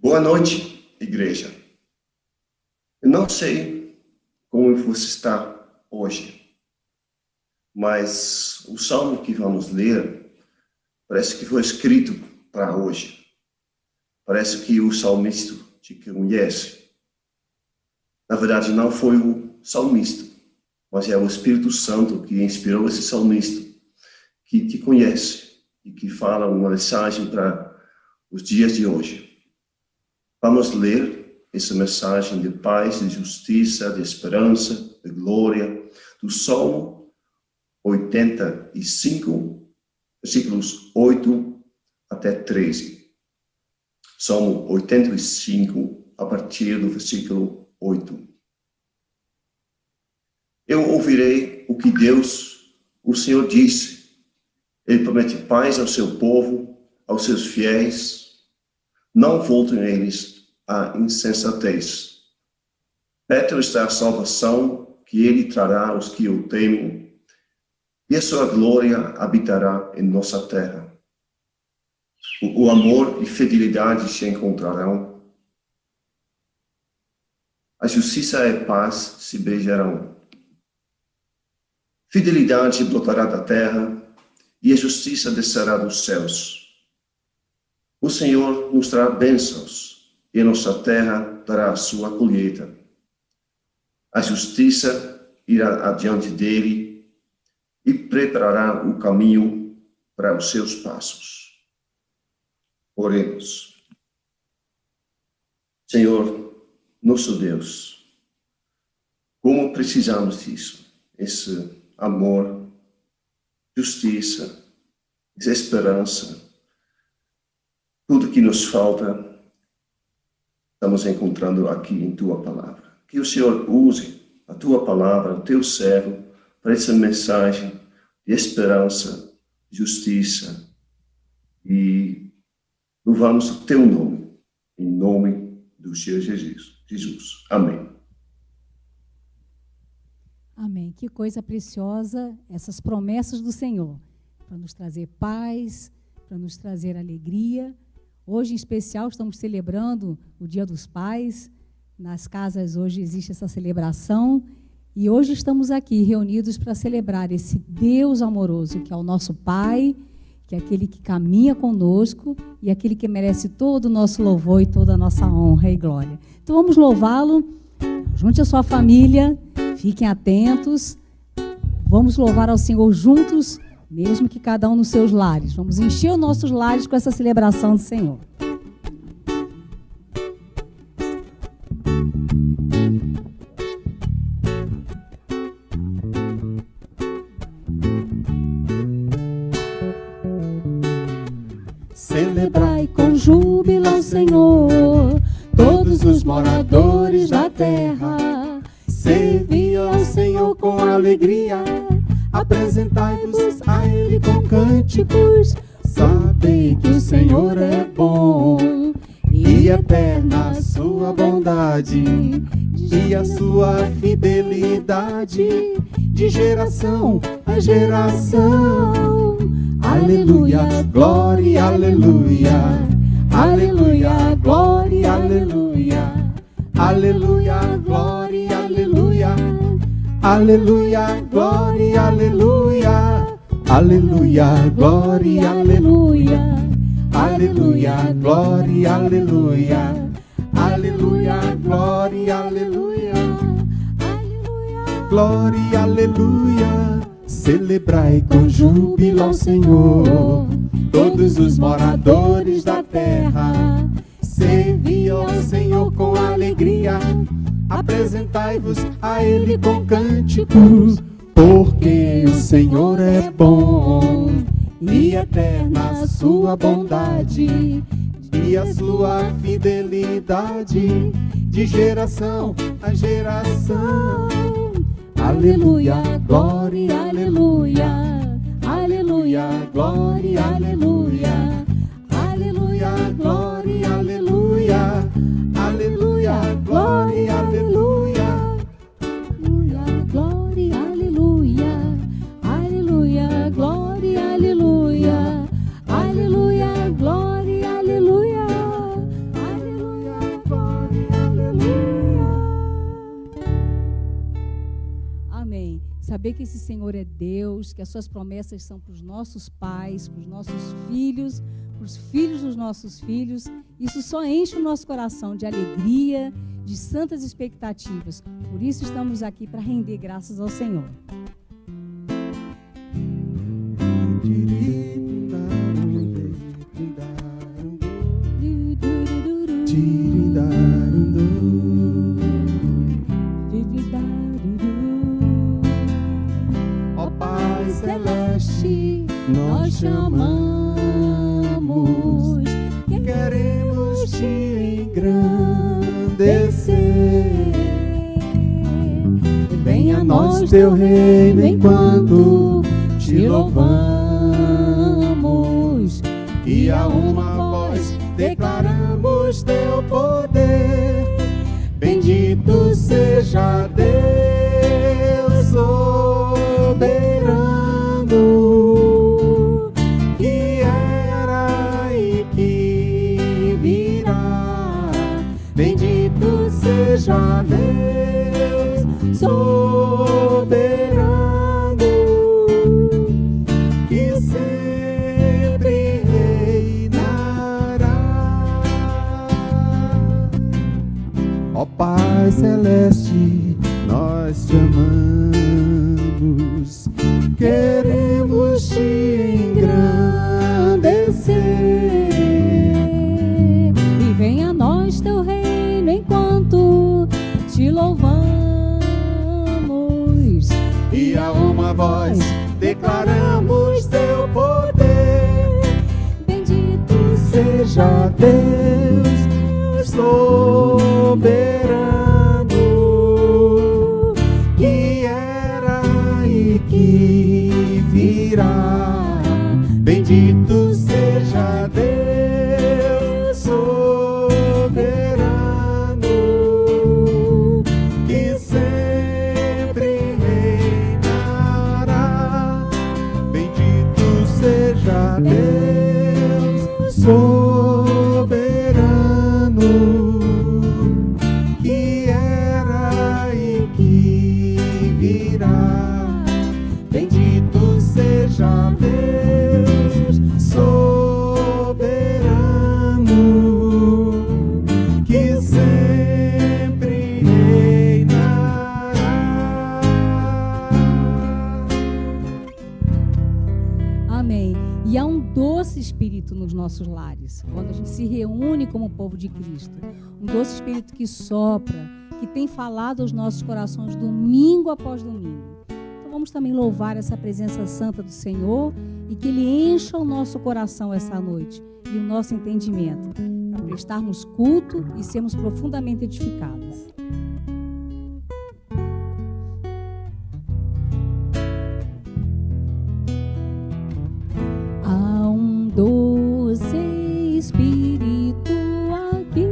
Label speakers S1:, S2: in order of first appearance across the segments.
S1: Boa noite, igreja. Eu não sei como você está hoje, mas o salmo que vamos ler parece que foi escrito para hoje. Parece que o salmista te conhece. Na verdade, não foi o salmista, mas é o Espírito Santo que inspirou esse salmista, que te conhece e que fala uma mensagem para os dias de hoje. Vamos ler essa mensagem de paz, de justiça, de esperança, de glória, do Salmo 85, versículos 8 até 13. Salmo 85, a partir do versículo 8. Eu ouvirei o que Deus, o Senhor, disse. Ele promete paz ao seu povo, aos seus fiéis. Não voltem eles à insensatez. Perto está a salvação que ele trará aos que o temem, e a sua glória habitará em nossa terra. O amor e fidelidade se encontrarão. A justiça e a paz se beijarão. Fidelidade brotará da terra, e a justiça descerá dos céus. O Senhor nos trará bênçãos, e a nossa terra dará a sua colheita. A justiça irá adiante dele, e preparará o caminho para os seus passos. Oremos. Senhor, nosso Deus, como precisamos disso, esse amor, justiça, esperança, tudo que nos falta, estamos encontrando aqui em Tua Palavra. Que o Senhor use a Tua Palavra, o Teu servo, para essa mensagem de esperança, justiça, e louvamos o Teu nome, em nome do Senhor Jesus. Amém.
S2: Amém. Que coisa preciosa essas promessas do Senhor, para nos trazer paz, para nos trazer alegria. Hoje, em especial, estamos celebrando o Dia dos Pais. Nas casas hoje existe essa celebração. E hoje estamos aqui reunidos para celebrar esse Deus amoroso, que é o nosso Pai, que é aquele que caminha conosco e aquele que merece todo o nosso louvor e toda a nossa honra e glória. Então vamos louvá-lo. Junte a sua família, fiquem atentos. Vamos louvar ao Senhor juntos, mesmo que cada um nos seus lares. Vamos encher os nossos lares com essa celebração do Senhor.
S3: Celebrai com júbilo ao Senhor, todos os moradores da terra. Servi ao Senhor com alegria, apresentai-vos a Ele com cânticos. Sabei que o Senhor é bom, e eterna a sua bondade, e a sua fidelidade, de geração a geração. Aleluia, glória, aleluia, aleluia, glória, aleluia, aleluia, glória, aleluia, aleluia, glória, aleluia, aleluia, glória, aleluia, aleluia, glória, aleluia, aleluia, glória, aleluia, glória, aleluia. Celebrai com júbilo ao Senhor, todos os moradores da terra. Servi ao Senhor com alegria, apresentai-vos a Ele com cânticos. Porque o Senhor é bom, e eterna a sua bondade, e a sua fidelidade, de geração a geração. Aleluia, glória, aleluia, aleluia, glória, aleluia, aleluia, glória, aleluia, aleluia, glória, aleluia, aleluia, glória, aleluia, aleluia, glória, aleluia, aleluia, glória, aleluia, aleluia.
S2: saber que esse Senhor é Deus, que as suas promessas são para os nossos pais, para os nossos filhos, para os filhos dos nossos filhos. Isso só enche o nosso coração de alegria, de santas expectativas. Por isso estamos aqui para render graças ao Senhor.
S3: Ó Pai Celeste, nós chamamos, queremos te engrandecer. Venha a nós teu reino enquanto te louvamos, e a uma voz declaramos teu poder. Bendito seja Deus soberano, que era e que virá. Bendito seja Deus soberano, que sempre reinará. Ó Pai Celeste, nós te amamos, queremos te engrandecer.
S2: E venha a nós teu reino enquanto te louvamos,
S3: E a uma voz declaramos teu poder.
S2: bendito
S3: Seja Deus soberano, que era e que virá. Bendito seja Deus soberano, que sempre reinará. Bendito seja Deus soberano, que era e que virá. Bendito seja Deus soberano, que sempre reinará.
S2: Amém. E há um doce espírito nos nossos lares, quando a gente se reúne como povo de Cristo. Um doce espírito que sopra, que tem falado aos nossos corações domingo após domingo. Então vamos também louvar essa presença santa do Senhor e que Ele encha o nosso coração essa noite e o nosso entendimento, para prestarmos culto e sermos profundamente edificados. Há um doce espírito aqui,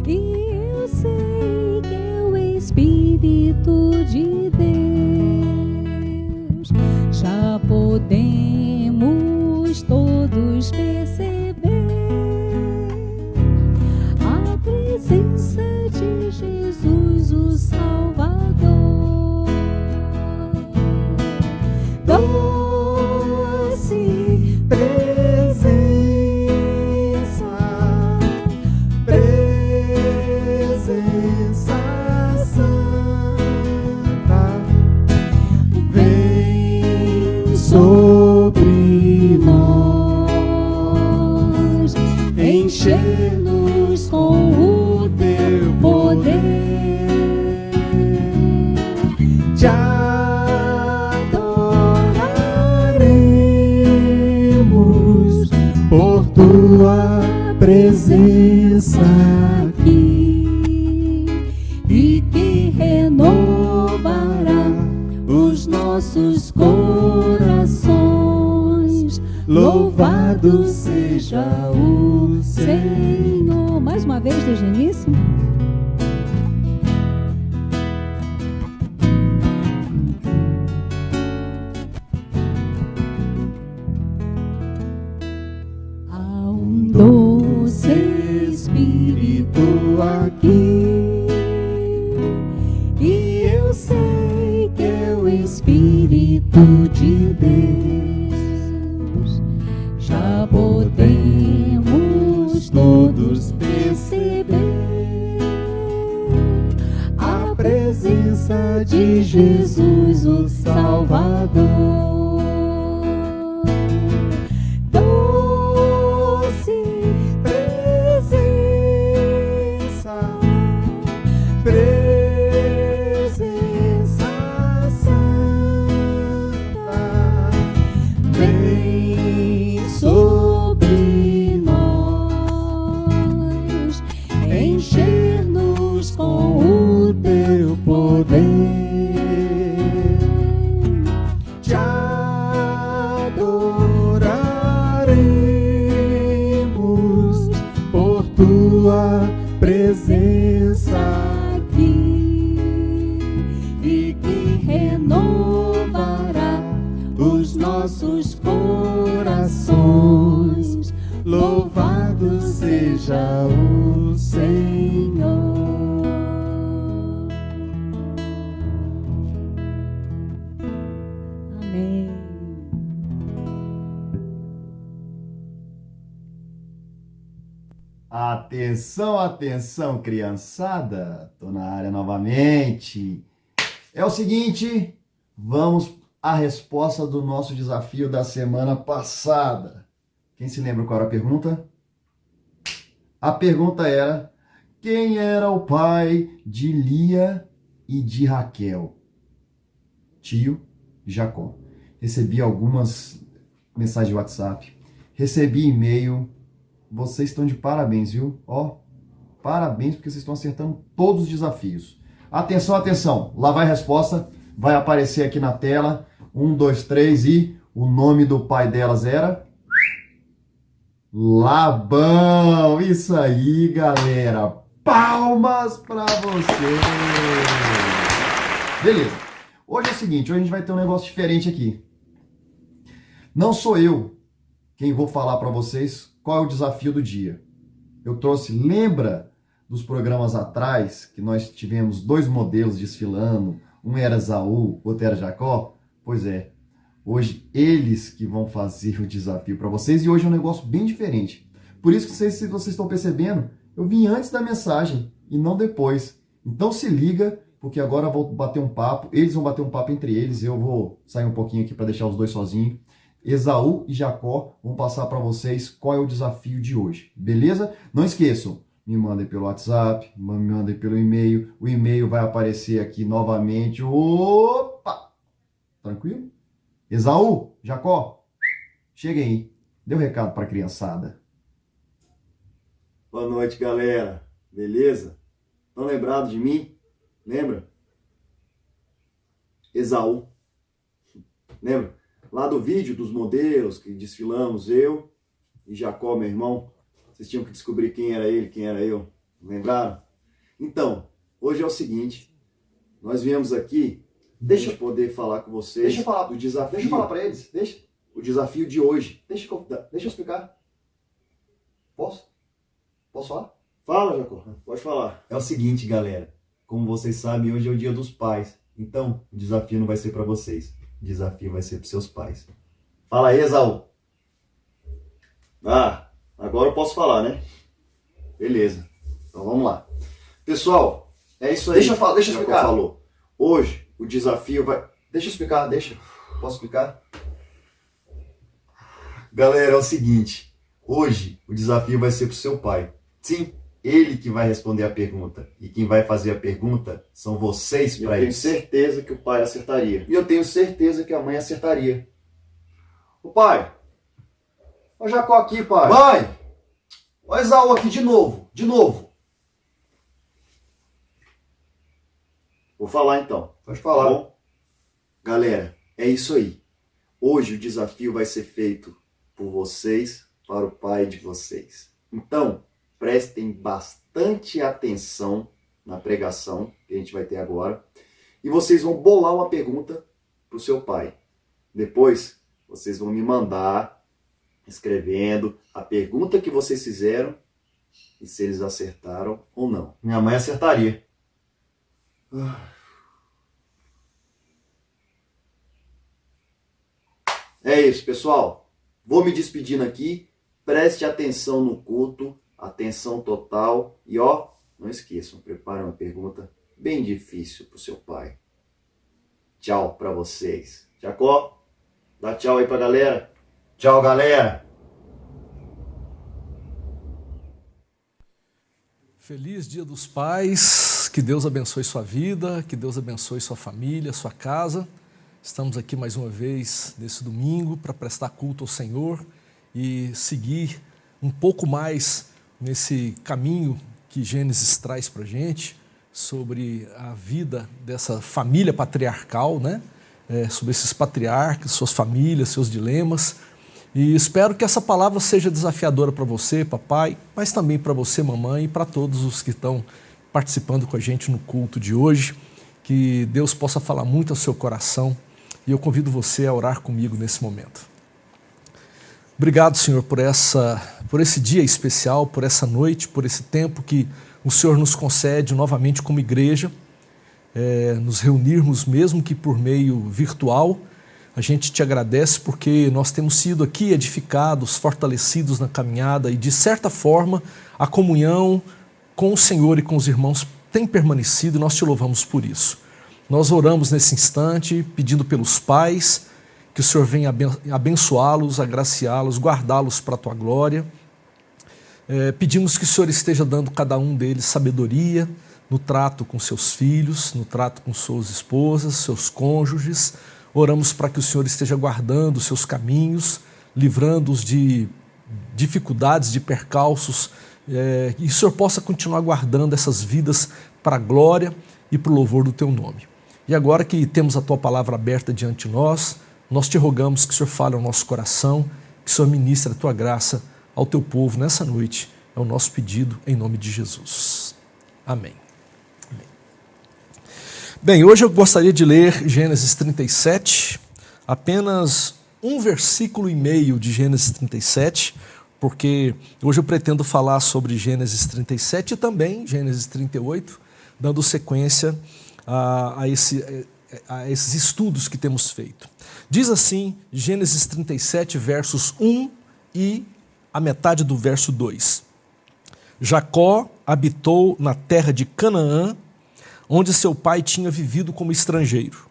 S2: e eu sei que é o Espírito de Deus. Já podemos todos perceber a presença de Jesus, o Salvador.
S3: Doce presença, presença santa, vem sobre nós, encher-nos com o teu poder. Te adoraremos por tua presença aqui, e que renovará os nossos corações. Louvado seja o Senhor.
S2: Mais uma vez, desde o início. Há um doce
S3: Espírito aqui, e eu sei todos perceber a presença de Jesus, o Salvador. Doce presença, presença santa, vem sobre nós, encher-nos com o teu poder. Te adoraremos por tua presença aqui, e que renovará os nossos corações. Louvado seja o Senhor.
S2: Amém.
S4: Atenção, atenção, criançada. Tô na área novamente. É o seguinte, vamos à resposta do nosso desafio da semana passada. Quem se lembra qual era a pergunta? A pergunta era: quem era o pai de Lia e de Raquel? Tio Jacó. Recebi algumas mensagens de WhatsApp, recebi e-mail. Vocês estão de parabéns, viu? Ó, parabéns, porque vocês estão acertando todos os desafios. Atenção, atenção. Lá vai a resposta. Vai aparecer aqui na tela. 1, 2, 3 e o nome do pai delas era Labão. Isso aí, galera. Palmas pra você. Beleza. Hoje é o seguinte, hoje a gente vai ter um negócio diferente aqui. Não sou eu quem vou falar pra vocês qual é o desafio do dia. Eu trouxe, lembra dos programas atrás, que nós tivemos 2 modelos desfilando, um era Esaú, outro era Jacó? Pois é, hoje eles que vão fazer o desafio para vocês, e hoje é um negócio bem diferente. Por isso que se vocês estão percebendo, eu vim antes da mensagem e não depois. Então se liga, porque agora eu vou bater um papo, eles vão bater um papo entre eles, eu vou sair um pouquinho aqui para deixar os dois sozinhos. Esaú e Jacó vão passar para vocês qual é o desafio de hoje, beleza? Não esqueçam, me mandem pelo WhatsApp, me mandem pelo e-mail, o e-mail vai aparecer aqui novamente. Opa! Tranquilo? Esaú, Jacó, cheguem aí, dê um recado para a criançada.
S5: Boa noite, galera, beleza? Estão lembrados de mim? Lembra? Esaú, lembra? Lá do vídeo dos modelos que desfilamos, eu e Jacó, meu irmão, vocês tinham que descobrir quem era ele, quem era eu. Lembraram? Então, hoje é o seguinte, nós viemos aqui, deixa eu poder falar com vocês do desafio.
S4: Deixa eu falar para eles, deixa.
S5: O desafio de hoje.
S4: Deixa eu explicar. Posso? Posso falar?
S5: Fala, Jacó, pode falar.
S4: É o seguinte, galera, como vocês sabem, hoje é o Dia dos Pais. Então, o desafio não vai ser para vocês. O desafio vai ser para seus pais.
S5: Fala aí, Esaú. Ah, agora eu posso falar, né? Beleza. Então vamos lá. Pessoal, é isso aí.
S4: Deixa eu explicar.
S5: Falou. Hoje, o desafio vai...
S4: Deixa eu explicar, deixa. Posso explicar?
S5: Galera, é o seguinte. Hoje, o desafio vai ser pro seu pai. Sim, ele que vai responder a pergunta. E quem vai fazer a pergunta são vocês para ele. Eu tenho certeza que o pai acertaria.
S4: E eu tenho certeza que a mãe acertaria. O pai. Ó Jacó aqui, pai.
S5: Mãe!
S4: Ó Esaú aqui de novo. De novo.
S5: Vou falar então.
S4: Pode falar.
S5: Tá bom? Galera, é isso aí. Hoje o desafio vai ser feito por vocês para o pai de vocês. Então, prestem bastante atenção na pregação que a gente vai ter agora. E vocês vão bolar uma pergunta para o seu pai. Depois, vocês vão me mandar, escrevendo, a pergunta que vocês fizeram e se eles acertaram ou não.
S4: Minha mãe acertaria.
S5: É isso, pessoal. Vou me despedindo aqui. Preste atenção no culto. atenção total e ó, não esqueçam, prepare uma pergunta bem difícil para o seu pai. Tchau para vocês. Jacó, dá tchau aí pra galera. Tchau, galera.
S6: Feliz Dia dos Pais, que Deus abençoe sua vida, que Deus abençoe sua família, sua casa. Estamos aqui mais uma vez nesse domingo para prestar culto ao Senhor e seguir um pouco mais nesse caminho que Gênesis traz para a gente sobre a vida dessa família patriarcal, né? Sobre esses patriarcas, suas famílias, seus dilemas. E espero que essa palavra seja desafiadora para você, papai, mas também para você, mamãe, e para todos os que estão participando com a gente no culto de hoje. Que Deus possa falar muito ao seu coração e eu convido você a orar comigo nesse momento. Obrigado, Senhor, por esse dia especial, por essa noite, por esse tempo que o Senhor nos concede novamente como igreja, nos reunirmos mesmo que por meio virtual. A gente te agradece porque nós temos sido aqui edificados, fortalecidos na caminhada e, de certa forma, a comunhão com o Senhor e com os irmãos tem permanecido e nós te louvamos por isso. Nós oramos nesse instante pedindo pelos pais, que o Senhor venha abençoá-los, agraciá-los, guardá-los para a tua glória. Pedimos que o Senhor esteja dando cada um deles sabedoria no trato com seus filhos, no trato com suas esposas, seus cônjuges. Oramos para que o Senhor esteja guardando os seus caminhos, livrando-os de dificuldades, de percalços, e o Senhor possa continuar guardando essas vidas para a glória e para o louvor do teu nome. E agora que temos a tua palavra aberta diante de nós, nós te rogamos que o Senhor fale ao nosso coração, que o Senhor ministre a tua graça ao teu povo nessa noite. É o nosso pedido em nome de Jesus. Amém. Bem, hoje eu gostaria de ler Gênesis 37, apenas um versículo e meio de Gênesis 37, porque hoje eu pretendo falar sobre Gênesis 37 e também Gênesis 38, dando sequência a esses estudos que temos feito. Diz assim, Gênesis 37, versos 1 e a metade do verso 2. Jacó habitou na terra de Canaã, onde seu pai tinha vivido como estrangeiro.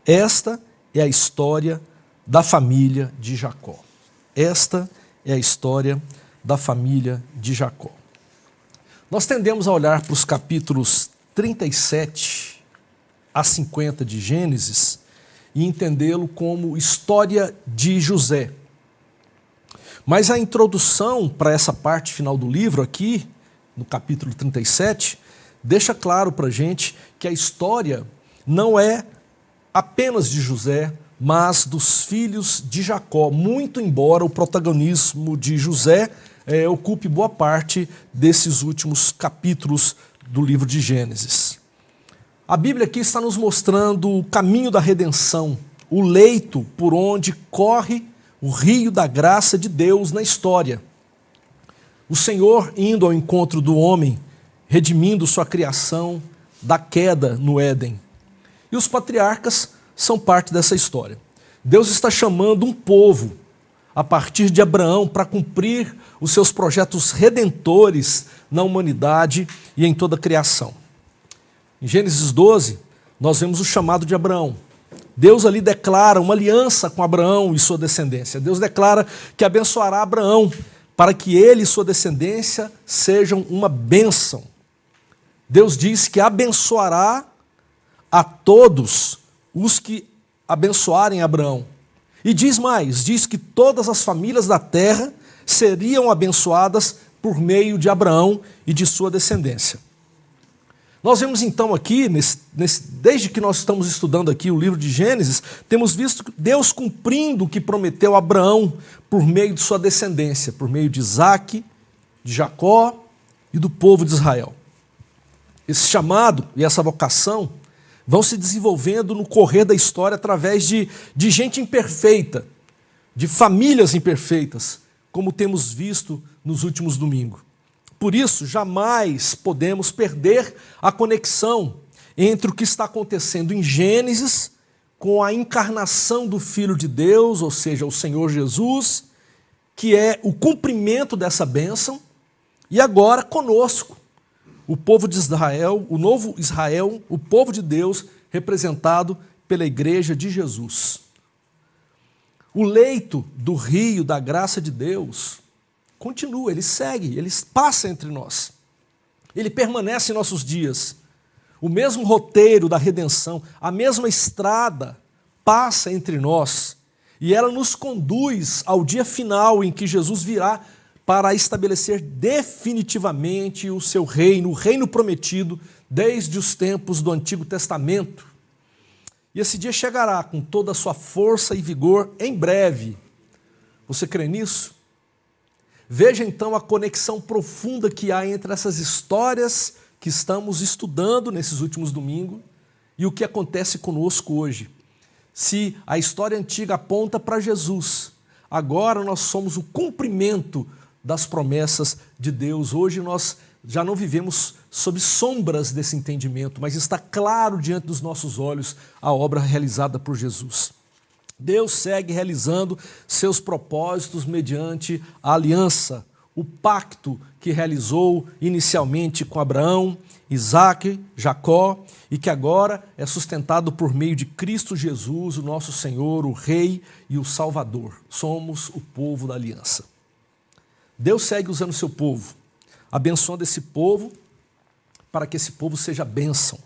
S6: Esta é a história da família de Jacó. Esta é a história da família de Jacó. Nós tendemos a olhar para os capítulos 37 a 50 de Gênesis e entendê-lo como história de José. Mas a introdução para essa parte final do livro aqui, no capítulo 37, deixa claro para a gente que a história não é apenas de José, mas dos filhos de Jacó, muito embora o protagonismo de José ocupe boa parte desses últimos capítulos do livro de Gênesis. A Bíblia aqui está nos mostrando o caminho da redenção, o leito por onde corre o rio da graça de Deus na história. O Senhor indo ao encontro do homem, redimindo sua criação da queda no Éden. E os patriarcas são parte dessa história. Deus está chamando um povo, a partir de Abraão, para cumprir os seus projetos redentores na humanidade e em toda a criação. Em Gênesis 12, nós vemos o chamado de Abraão. Deus ali declara uma aliança com Abraão e sua descendência. Deus declara que abençoará Abraão para que ele e sua descendência sejam uma bênção. Deus diz que abençoará a todos os que abençoarem Abraão. E diz mais, diz que todas as famílias da terra seriam abençoadas por meio de Abraão e de sua descendência. Nós vemos então aqui, desde que nós estamos estudando aqui o livro de Gênesis, temos visto Deus cumprindo o que prometeu a Abraão por meio de sua descendência, por meio de Isaque, de Jacó e do povo de Israel. Esse chamado e essa vocação vão se desenvolvendo no correr da história através de gente imperfeita, de famílias imperfeitas, como temos visto nos últimos domingos. Por isso, jamais podemos perder a conexão entre o que está acontecendo em Gênesis com a encarnação do Filho de Deus, ou seja, o Senhor Jesus, que é o cumprimento dessa bênção, E agora conosco, o povo de Israel, o novo Israel, o povo de Deus, representado pela igreja de Jesus. O leito do rio da graça de Deus continua, ele segue, ele passa entre nós. Ele permanece em nossos dias. O mesmo roteiro da redenção, a mesma estrada passa entre nós. E ela nos conduz ao dia final em que Jesus virá para estabelecer definitivamente o seu reino, o reino prometido desde os tempos do Antigo Testamento. E esse dia chegará com toda a sua força e vigor em breve. Você crê nisso? Veja então a conexão profunda que há entre essas histórias que estamos estudando nesses últimos domingos e o que acontece conosco hoje. Se a história antiga aponta para Jesus, agora nós somos o cumprimento das promessas de Deus. Hoje nós já não vivemos sob sombras desse entendimento, mas está claro diante dos nossos olhos a obra realizada por Jesus. Deus segue realizando seus propósitos mediante a aliança, o pacto que realizou inicialmente com Abraão, Isaque, Jacó, e que agora é sustentado por meio de Cristo Jesus, o nosso Senhor, o Rei e o Salvador. Somos o povo da aliança. Deus segue usando o seu povo, abençoando esse povo para que esse povo seja bênção,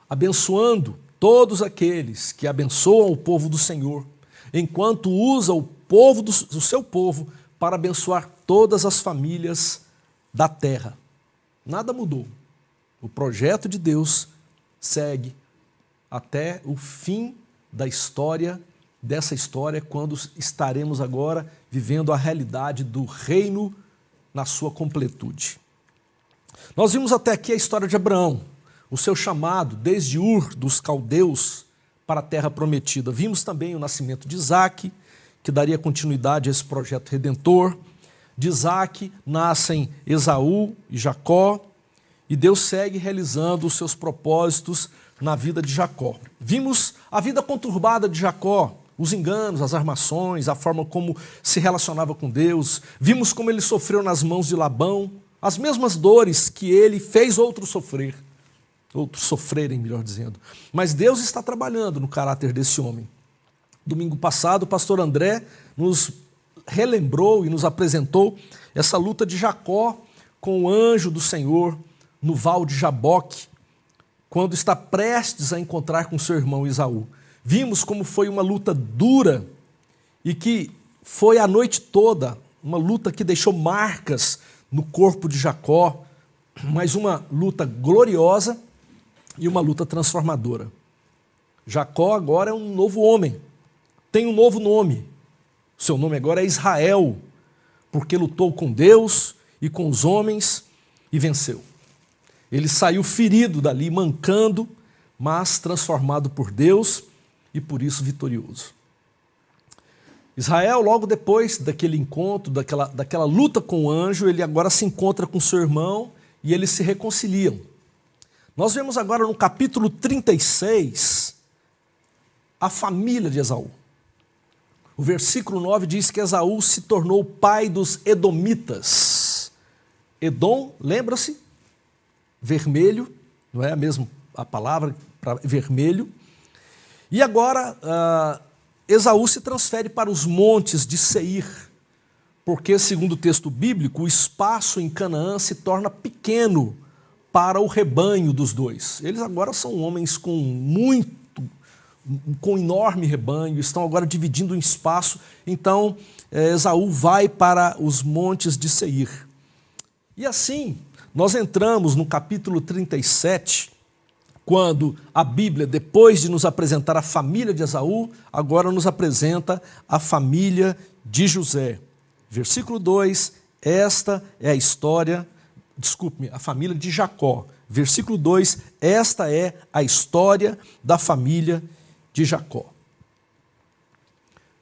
S6: abençoando todos aqueles que abençoam o povo do Senhor, enquanto usa o povo do seu povo para abençoar todas as famílias da terra. Nada mudou. O projeto de Deus segue até o fim da história, dessa história, quando estaremos agora vivendo a realidade do reino na sua completude. Nós vimos até aqui a história de Abraão, o seu chamado desde Ur dos Caldeus para a terra prometida. Vimos também o nascimento de Isaque, que daria continuidade a esse projeto redentor. De Isaque nascem Esaú e Jacó, e Deus segue realizando os seus propósitos na vida de Jacó. Vimos a vida conturbada de Jacó, os enganos, as armações, a forma como se relacionava com Deus. Vimos como ele sofreu nas mãos de Labão, as mesmas dores que ele fez outros sofrerem, melhor dizendo. Mas Deus está trabalhando no caráter desse homem. Domingo passado, o pastor André nos relembrou e nos apresentou essa luta de Jacó com o anjo do Senhor no val de Jaboque, quando está prestes a encontrar com seu irmão Esaú. Vimos como foi uma luta dura e que foi a noite toda, uma luta que deixou marcas no corpo de Jacó, mas uma luta gloriosa e uma luta transformadora. Jacó agora é um novo homem, tem um novo nome. Seu nome agora é Israel, porque lutou com Deus e com os homens e venceu. Ele saiu ferido dali, mancando, mas transformado por Deus e por isso vitorioso. Israel, logo depois daquele encontro, daquela luta com o anjo, ele agora se encontra com seu irmão e eles se reconciliam. Nós vemos agora no capítulo 36 a família de Esaú. O versículo 9 diz que Esaú se tornou pai dos edomitas. Edom, lembra-se? Vermelho, não é a mesma a palavra para vermelho. E agora Esaú se transfere para os montes de Seir, porque, segundo o texto bíblico, o espaço em Canaã se torna pequeno para o rebanho dos dois. Eles agora são homens com enorme rebanho, estão agora dividindo um espaço. Então, Esaú vai para os montes de Seir. E assim, nós entramos no capítulo 37, quando a Bíblia, depois de nos apresentar a família de Esaú, agora nos apresenta a família de José. Versículo 2, esta é a história, a família de Jacó. Versículo 2, esta é a história da família de Jacó.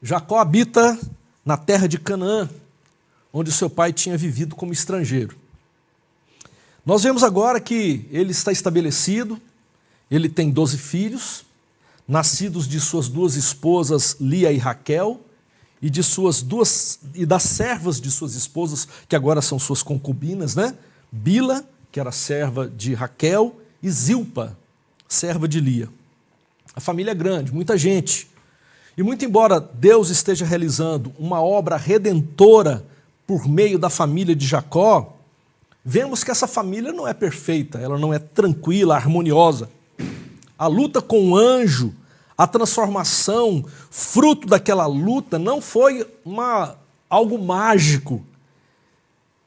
S6: Jacó habita na terra de Canaã, onde seu pai tinha vivido como estrangeiro. Nós vemos agora que ele está estabelecido, ele tem 12 filhos, nascidos de suas duas esposas, Lia e Raquel, e das servas de suas esposas, que agora são suas concubinas, né? Bila, que era serva de Raquel, e Zilpa, serva de Lia. A família é grande, muita gente. E muito embora Deus esteja realizando uma obra redentora por meio da família de Jacó, vemos que essa família não é perfeita, ela não é tranquila, harmoniosa. A luta com o anjo, a transformação, fruto daquela luta, não foi algo mágico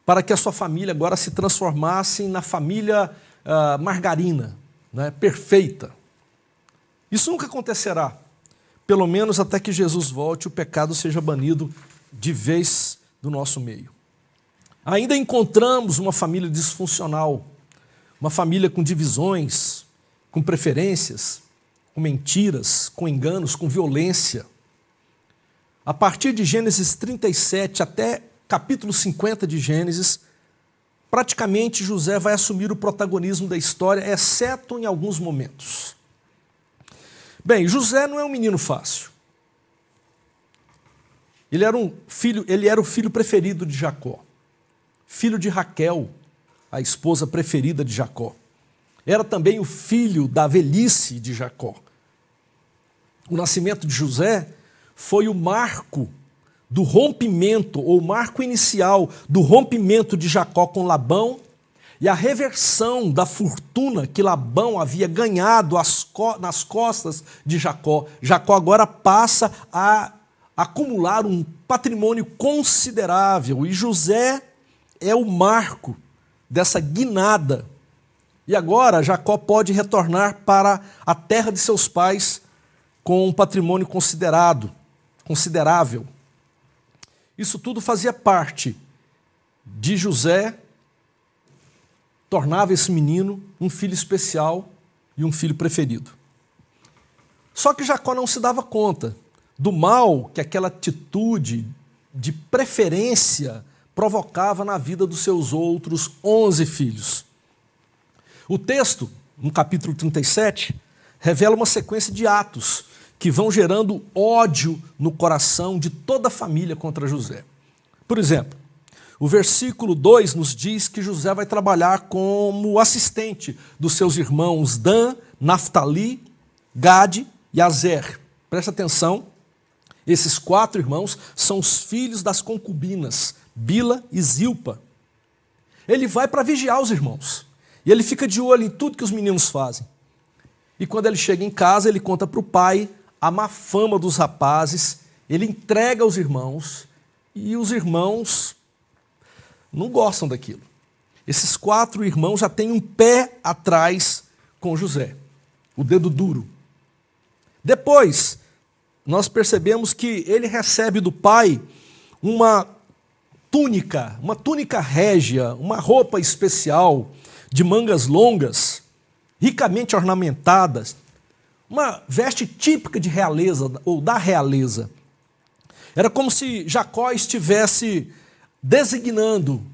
S6: para que a sua família agora se transformasse na família margarina, né, perfeita. Isso nunca acontecerá, pelo menos até que Jesus volte e o pecado seja banido de vez do nosso meio. Ainda encontramos uma família disfuncional, uma família com divisões, com preferências, com mentiras, com enganos, com violência. A partir de Gênesis 37 até capítulo 50 de Gênesis, praticamente José vai assumir o protagonismo da história, exceto em alguns momentos. Bem, José não é um menino fácil. Ele era o filho preferido de Jacó, filho de Raquel, a esposa preferida de Jacó. Era também o filho da velhice de Jacó. O nascimento de José foi o marco do rompimento, ou marco inicial do rompimento de Jacó com Labão e a reversão da fortuna que Labão havia ganhado nas costas de Jacó. Jacó agora passa a acumular um patrimônio considerável e José é o marco dessa guinada. E agora Jacó pode retornar para a terra de seus pais com um patrimônio considerável. Isso tudo fazia parte de José, tornava esse menino um filho especial e um filho preferido. Só que Jacó não se dava conta do mal que aquela atitude de preferência provocava na vida dos seus outros 11 filhos. O texto, no capítulo 37, revela uma sequência de atos que vão gerando ódio no coração de toda a família contra José. Por exemplo, o versículo 2 nos diz que José vai trabalhar como assistente dos seus irmãos Dan, Naftali, Gade e Azer. Presta atenção, esses 4 irmãos são os filhos das concubinas, Bila e Zilpa. Ele vai para vigiar os irmãos. E ele fica de olho em tudo que os meninos fazem. E quando ele chega em casa, ele conta para o pai a má fama dos rapazes, ele entrega aos irmãos, e os irmãos não gostam daquilo. Esses 4 irmãos já têm um pé atrás com José, o dedo duro. Depois, nós percebemos que ele recebe do pai uma túnica régia, uma roupa especial, de mangas longas, ricamente ornamentadas, uma veste típica de realeza, ou da realeza. Era como se Jacó estivesse designando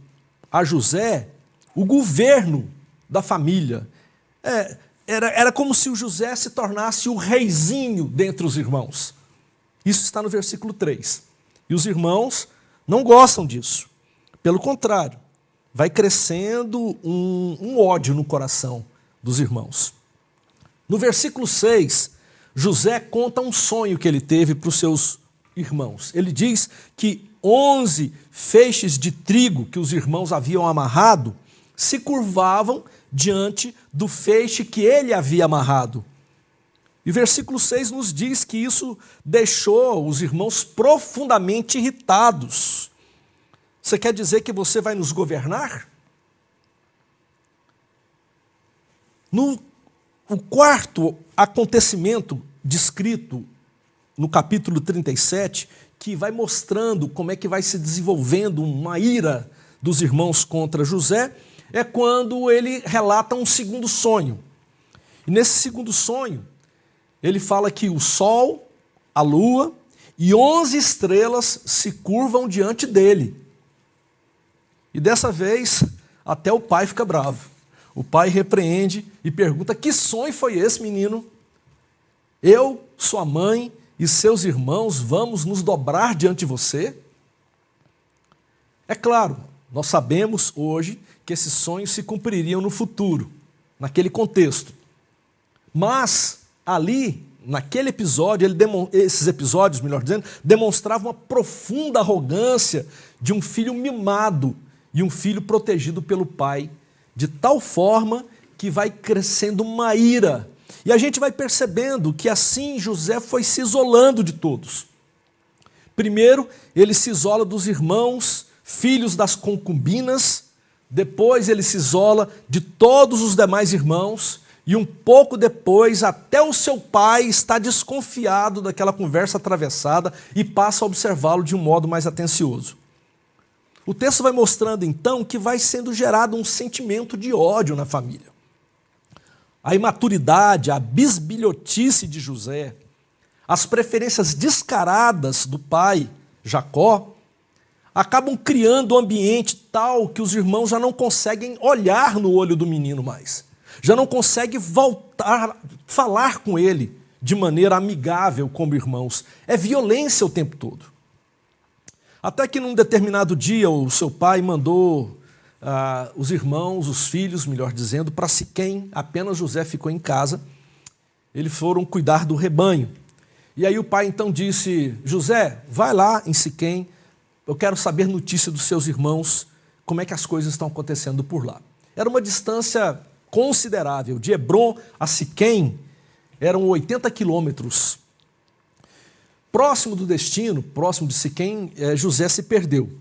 S6: a José o governo da família. Era como se o José se tornasse o reizinho dentre os irmãos. Isso está no versículo 3. E os irmãos não gostam disso. Pelo contrário, vai crescendo um ódio no coração dos irmãos. No versículo 6, José conta um sonho que ele teve para os seus irmãos. Ele diz que 11 feixes de trigo que os irmãos haviam amarrado se curvavam diante do feixe que ele havia amarrado. E o versículo 6 nos diz que isso deixou os irmãos profundamente irritados. Você quer dizer que você vai nos governar? O quarto acontecimento descrito no capítulo 37, que vai mostrando como é que vai se desenvolvendo uma ira dos irmãos contra José, é quando ele relata um segundo sonho. E nesse segundo sonho, ele fala que o sol, a lua e 11 estrelas se curvam diante dele. E dessa vez, até o pai fica bravo. O pai repreende e pergunta: que sonho foi esse, menino? Eu, sua mãe e seus irmãos vamos nos dobrar diante de você? É claro, nós sabemos hoje que esses sonhos se cumpririam no futuro, naquele contexto. Mas ali, naquele episódio, esses episódios, melhor dizendo, demonstravam uma profunda arrogância de um filho mimado e um filho protegido pelo pai, de tal forma que vai crescendo uma ira. E a gente vai percebendo que assim José foi se isolando de todos. Primeiro, ele se isola dos irmãos, filhos das concubinas, depois ele se isola de todos os demais irmãos, e um pouco depois, até o seu pai está desconfiado daquela conversa atravessada e passa a observá-lo de um modo mais atencioso. O texto vai mostrando então que vai sendo gerado um sentimento de ódio na família. A imaturidade, a bisbilhotice de José, as preferências descaradas do pai, Jacó, acabam criando um ambiente tal que os irmãos já não conseguem olhar no olho do menino mais. Já não conseguem falar com ele de maneira amigável como irmãos. É violência o tempo todo. Até que num determinado dia o seu pai mandou os irmãos, os filhos, melhor dizendo, para Siquém. Apenas José ficou em casa. Eles foram cuidar do rebanho. E aí o pai então disse: José, vai lá em Siquém, eu quero saber notícia dos seus irmãos, como é que as coisas estão acontecendo por lá. Era uma distância considerável. De Hebrom a Siquém eram 80 quilômetros. Próximo do destino, próximo de Siquém, José se perdeu.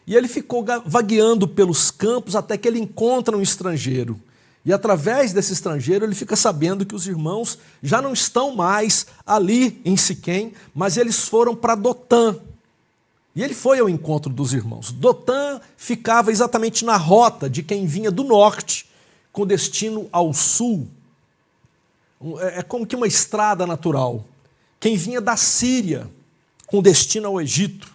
S6: E ele ficou vagueando pelos campos até que ele encontra um estrangeiro. E através desse estrangeiro ele fica sabendo que os irmãos já não estão mais ali em Siquém, mas eles foram para Dotã. E ele foi ao encontro dos irmãos. Dotã ficava exatamente na rota de quem vinha do norte, com destino ao sul. É como que uma estrada natural. Quem vinha da Síria, com destino ao Egito,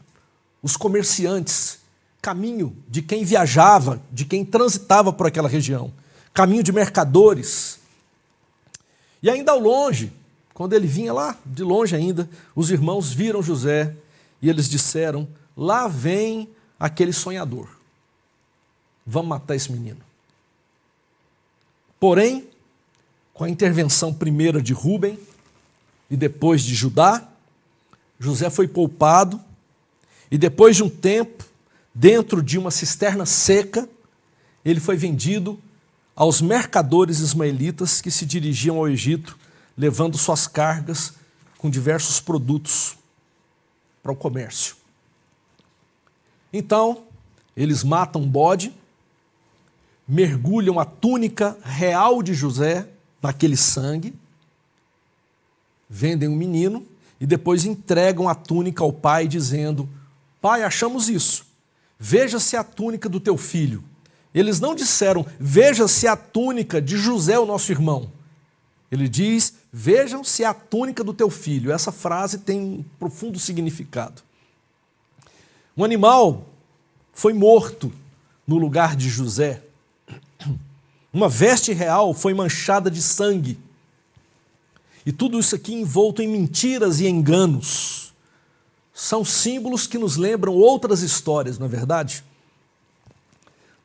S6: os comerciantes, caminho de quem viajava, de quem transitava por aquela região, caminho de mercadores. E ainda ao longe, quando ele vinha lá, de longe ainda, os irmãos viram José e eles disseram: lá vem aquele sonhador, vamos matar esse menino. Porém, com a intervenção primeira de Rúben e depois de Judá, José foi poupado e depois de um tempo, dentro de uma cisterna seca, ele foi vendido aos mercadores ismaelitas que se dirigiam ao Egito, levando suas cargas com diversos produtos para o comércio. Então, eles matam um bode, mergulham a túnica real de José naquele sangue, vendem o menino e depois entregam a túnica ao pai, dizendo: pai, achamos isso, veja se é a túnica do teu filho. Eles não disseram: veja se é a túnica de José, o nosso irmão. Ele diz: vejam se é a túnica do teu filho. Essa frase tem um profundo significado. Um animal foi morto no lugar de José. Uma veste real foi manchada de sangue. E tudo isso aqui envolto em mentiras e enganos. São símbolos que nos lembram outras histórias, não é verdade?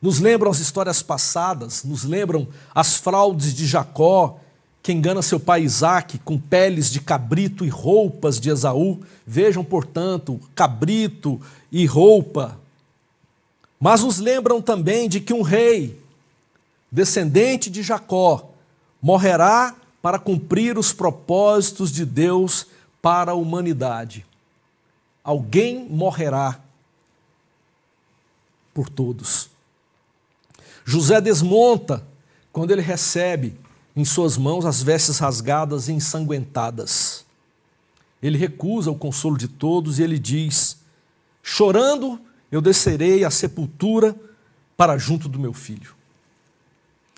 S6: Nos lembram as histórias passadas, nos lembram as fraudes de Jacó, que engana seu pai Isaque com peles de cabrito e roupas de Esaú. Vejam, portanto, cabrito e roupa. Mas nos lembram também de que um rei, descendente de Jacó, morrerá para cumprir os propósitos de Deus para a humanidade. Alguém morrerá por todos. José desmonta quando ele recebe em suas mãos as vestes rasgadas e ensanguentadas. Ele recusa o consolo de todos e ele diz: chorando eu descerei à sepultura para junto do meu filho.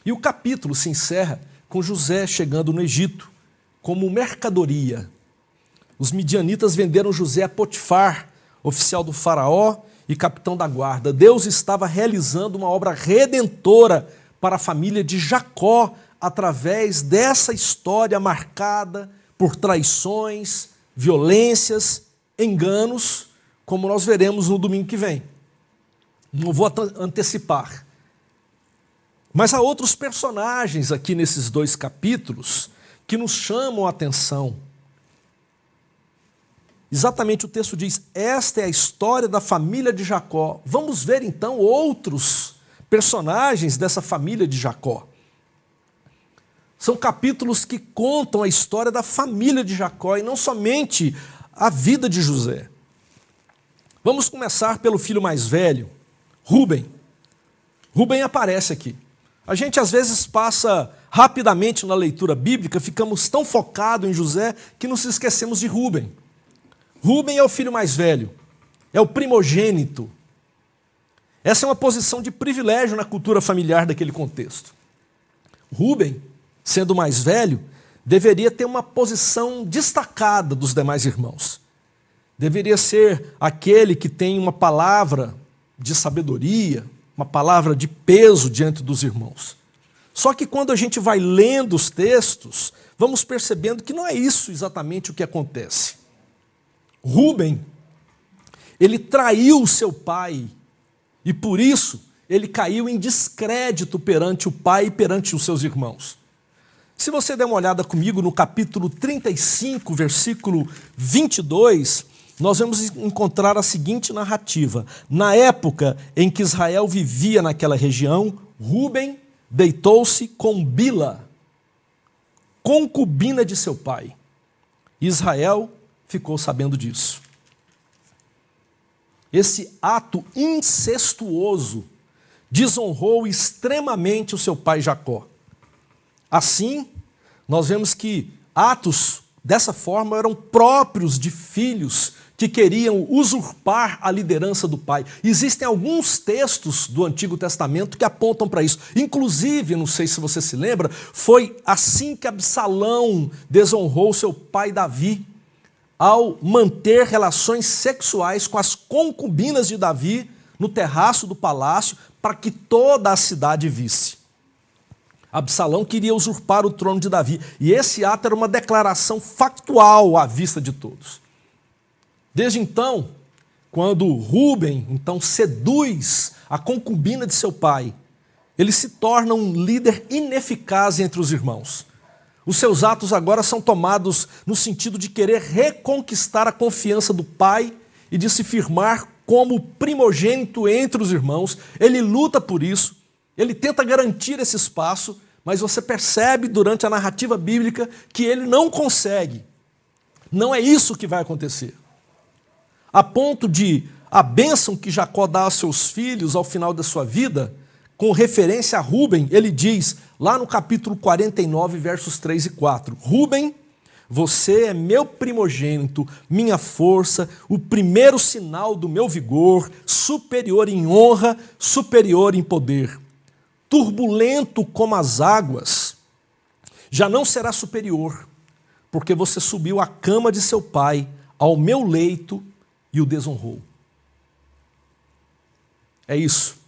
S6: E o capítulo se encerra com José chegando no Egito como mercadoria. Os midianitas venderam José a Potifar, oficial do faraó e capitão da guarda. Deus estava realizando uma obra redentora para a família de Jacó através dessa história marcada por traições, violências, enganos, como nós veremos no domingo que vem. Não vou antecipar. Mas há outros personagens aqui nesses 2 capítulos que nos chamam a atenção. Exatamente o texto diz, esta é a história da família de Jacó. Vamos ver então outros personagens dessa família de Jacó. São capítulos que contam a história da família de Jacó e não somente a vida de José. Vamos começar pelo filho mais velho, Rúben. Rúben aparece aqui. A gente às vezes passa rapidamente na leitura bíblica, ficamos tão focados em José que nos esquecemos de Rúben. Rúben é o filho mais velho, é o primogênito. Essa é uma posição de privilégio na cultura familiar daquele contexto. Rúben, sendo o mais velho, deveria ter uma posição destacada dos demais irmãos. Deveria ser aquele que tem uma palavra de sabedoria, uma palavra de peso diante dos irmãos. Só que quando a gente vai lendo os textos, vamos percebendo que não é isso exatamente o que acontece. Rúben, ele traiu seu pai e por isso ele caiu em descrédito perante o pai e perante os seus irmãos. Se você der uma olhada comigo no capítulo 35, versículo 22, nós vamos encontrar a seguinte narrativa. Na época em que Israel vivia naquela região, Rúben deitou-se com Bila, concubina de seu pai. Israel ficou sabendo disso. Esse ato incestuoso desonrou extremamente o seu pai Jacó. Assim, nós vemos que atos dessa forma eram próprios de filhos que queriam usurpar a liderança do pai. Existem alguns textos do Antigo Testamento que apontam para isso. Inclusive, não sei se você se lembra, foi assim que Absalão desonrou seu pai Davi, ao manter relações sexuais com as concubinas de Davi no terraço do palácio, para que toda a cidade visse. Absalão queria usurpar o trono de Davi, e esse ato era uma declaração factual à vista de todos. Desde então, quando Rúben então seduz a concubina de seu pai, ele se torna um líder ineficaz entre os irmãos. Os seus atos agora são tomados no sentido de querer reconquistar a confiança do pai e de se firmar como primogênito entre os irmãos. Ele luta por isso, ele tenta garantir esse espaço, mas você percebe durante a narrativa bíblica que ele não consegue. Não é isso que vai acontecer. A ponto de a bênção que Jacó dá aos seus filhos ao final da sua vida, com referência a Rúben, ele diz, lá no capítulo 49, versos 3 e 4, Rúben, você é meu primogênito, minha força, o primeiro sinal do meu vigor, superior em honra, superior em poder. Turbulento como as águas, já não será superior, porque você subiu à cama de seu pai, ao meu leito, e o desonrou. É isso.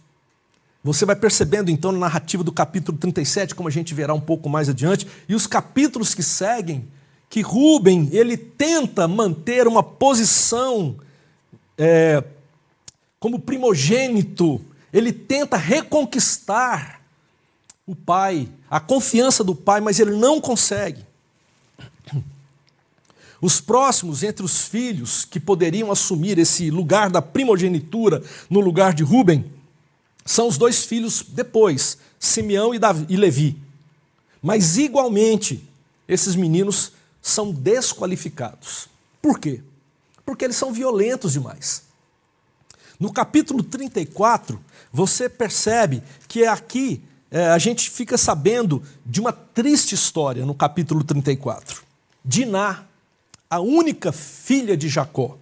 S6: Você vai percebendo então na narrativa do capítulo 37, como a gente verá um pouco mais adiante, e os capítulos que seguem, que Rúben, ele tenta manter uma posição como primogênito, ele tenta reconquistar o pai, a confiança do pai, mas ele não consegue. Os próximos entre os filhos que poderiam assumir esse lugar da primogenitura no lugar de Rúben são os 2 filhos depois, Simeão e Levi. Mas igualmente, esses meninos são desqualificados. Por quê? Porque eles são violentos demais. No capítulo 34, você percebe que aqui a gente fica sabendo de uma triste história no capítulo 34. Diná, a única filha de Jacó,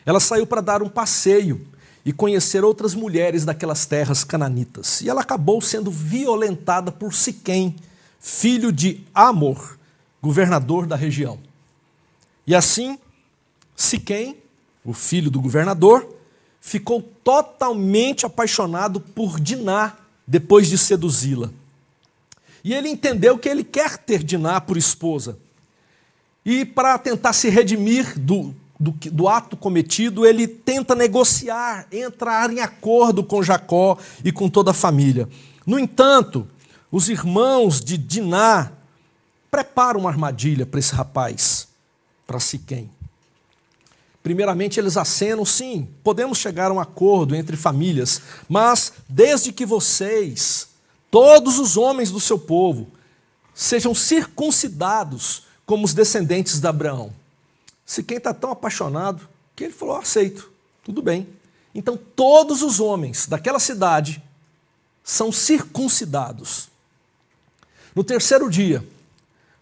S6: ela saiu para dar um passeio e conhecer outras mulheres daquelas terras cananitas. E ela acabou sendo violentada por Siquém, filho de Amor, governador da região. E assim, Siquém, o filho do governador, ficou totalmente apaixonado por Diná depois de seduzi-la. E ele entendeu que ele quer ter Diná por esposa. e para tentar se redimir do ato cometido, ele tenta negociar, entrar em acordo com Jacó e com toda a família. No entanto, os irmãos de Diná preparam uma armadilha para esse rapaz, para Siquém. Primeiramente, eles acenam, sim, podemos chegar a um acordo entre famílias, mas desde que vocês, todos os homens do seu povo, sejam circuncidados como os descendentes de Abraão. Siquém está tão apaixonado que ele falou, aceito, tudo bem. Então todos os homens daquela cidade são circuncidados. No terceiro dia,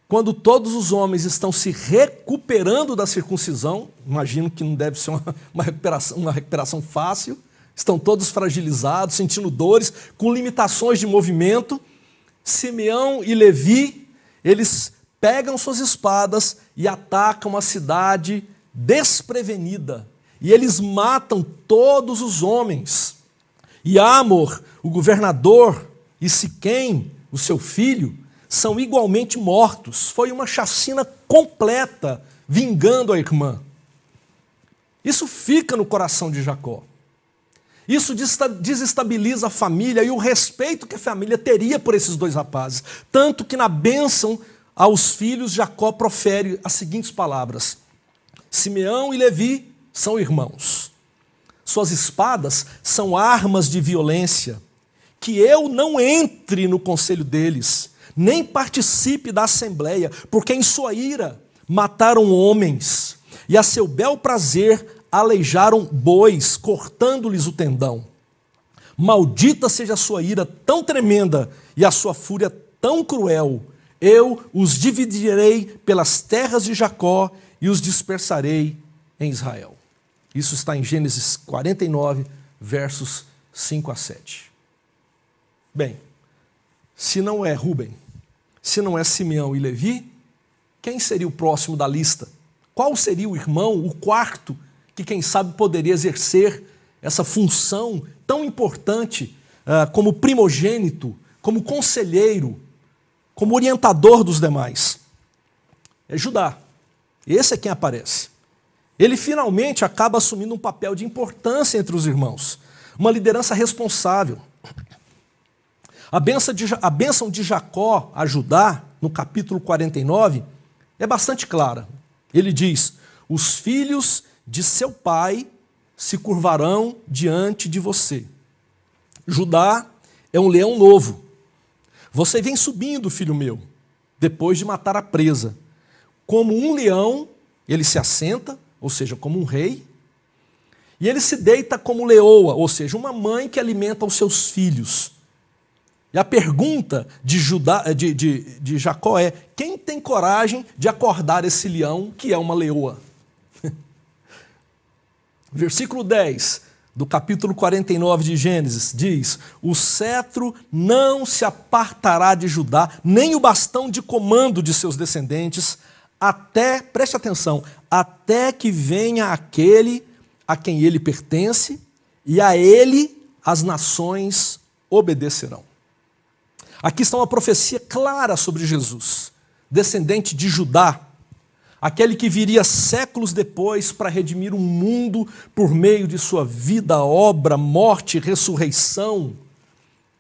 S6: quando todos os homens estão se recuperando da circuncisão, imagino que não deve ser uma recuperação fácil, estão todos fragilizados, sentindo dores, com limitações de movimento, Simeão e Levi, eles pegam suas espadas e atacam a cidade desprevenida. E eles matam todos os homens. E Amor, o governador, e Siquém, o seu filho, são igualmente mortos. Foi uma chacina completa, vingando a irmã. Isso fica no coração de Jacó. Isso desestabiliza a família e o respeito que a família teria por esses dois rapazes. Tanto que na bênção aos filhos, Jacó profere as seguintes palavras: Simeão e Levi são irmãos. Suas espadas são armas de violência. Que eu não entre no conselho deles, nem participe da assembleia, porque em sua ira mataram homens, e a seu bel prazer aleijaram bois, cortando-lhes o tendão. Maldita seja a sua ira tão tremenda e a sua fúria tão cruel. Eu os dividirei pelas terras de Jacó e os dispersarei em Israel. Isso está em Gênesis 49, versos 5 a 7. Bem, se não é Rúben, se não é Simeão e Levi, quem seria o próximo da lista? Qual seria o irmão, o quarto, que quem sabe poderia exercer essa função tão importante como primogênito, como conselheiro, como orientador dos demais? É Judá. Esse é quem aparece. Ele finalmente acaba assumindo um papel de importância entre os irmãos, uma liderança responsável. A bênção de Jacó a Judá, no capítulo 49, é bastante clara. Ele diz: os filhos de seu pai se curvarão diante de você. Judá é um leão novo. Você vem subindo, filho meu, depois de matar a presa. Como um leão, ele se assenta, ou seja, como um rei, e ele se deita como leoa, ou seja, uma mãe que alimenta os seus filhos. E a pergunta de Jacó é: quem tem coragem de acordar esse leão que é uma leoa? Versículo 10 do capítulo 49 de Gênesis diz: o cetro não se apartará de Judá, nem o bastão de comando de seus descendentes, até, preste atenção, até que venha aquele a quem ele pertence, e a ele as nações obedecerão. Aqui está uma profecia clara sobre Jesus, descendente de Judá, aquele que viria séculos depois para redimir o mundo por meio de sua vida, obra, morte e ressurreição.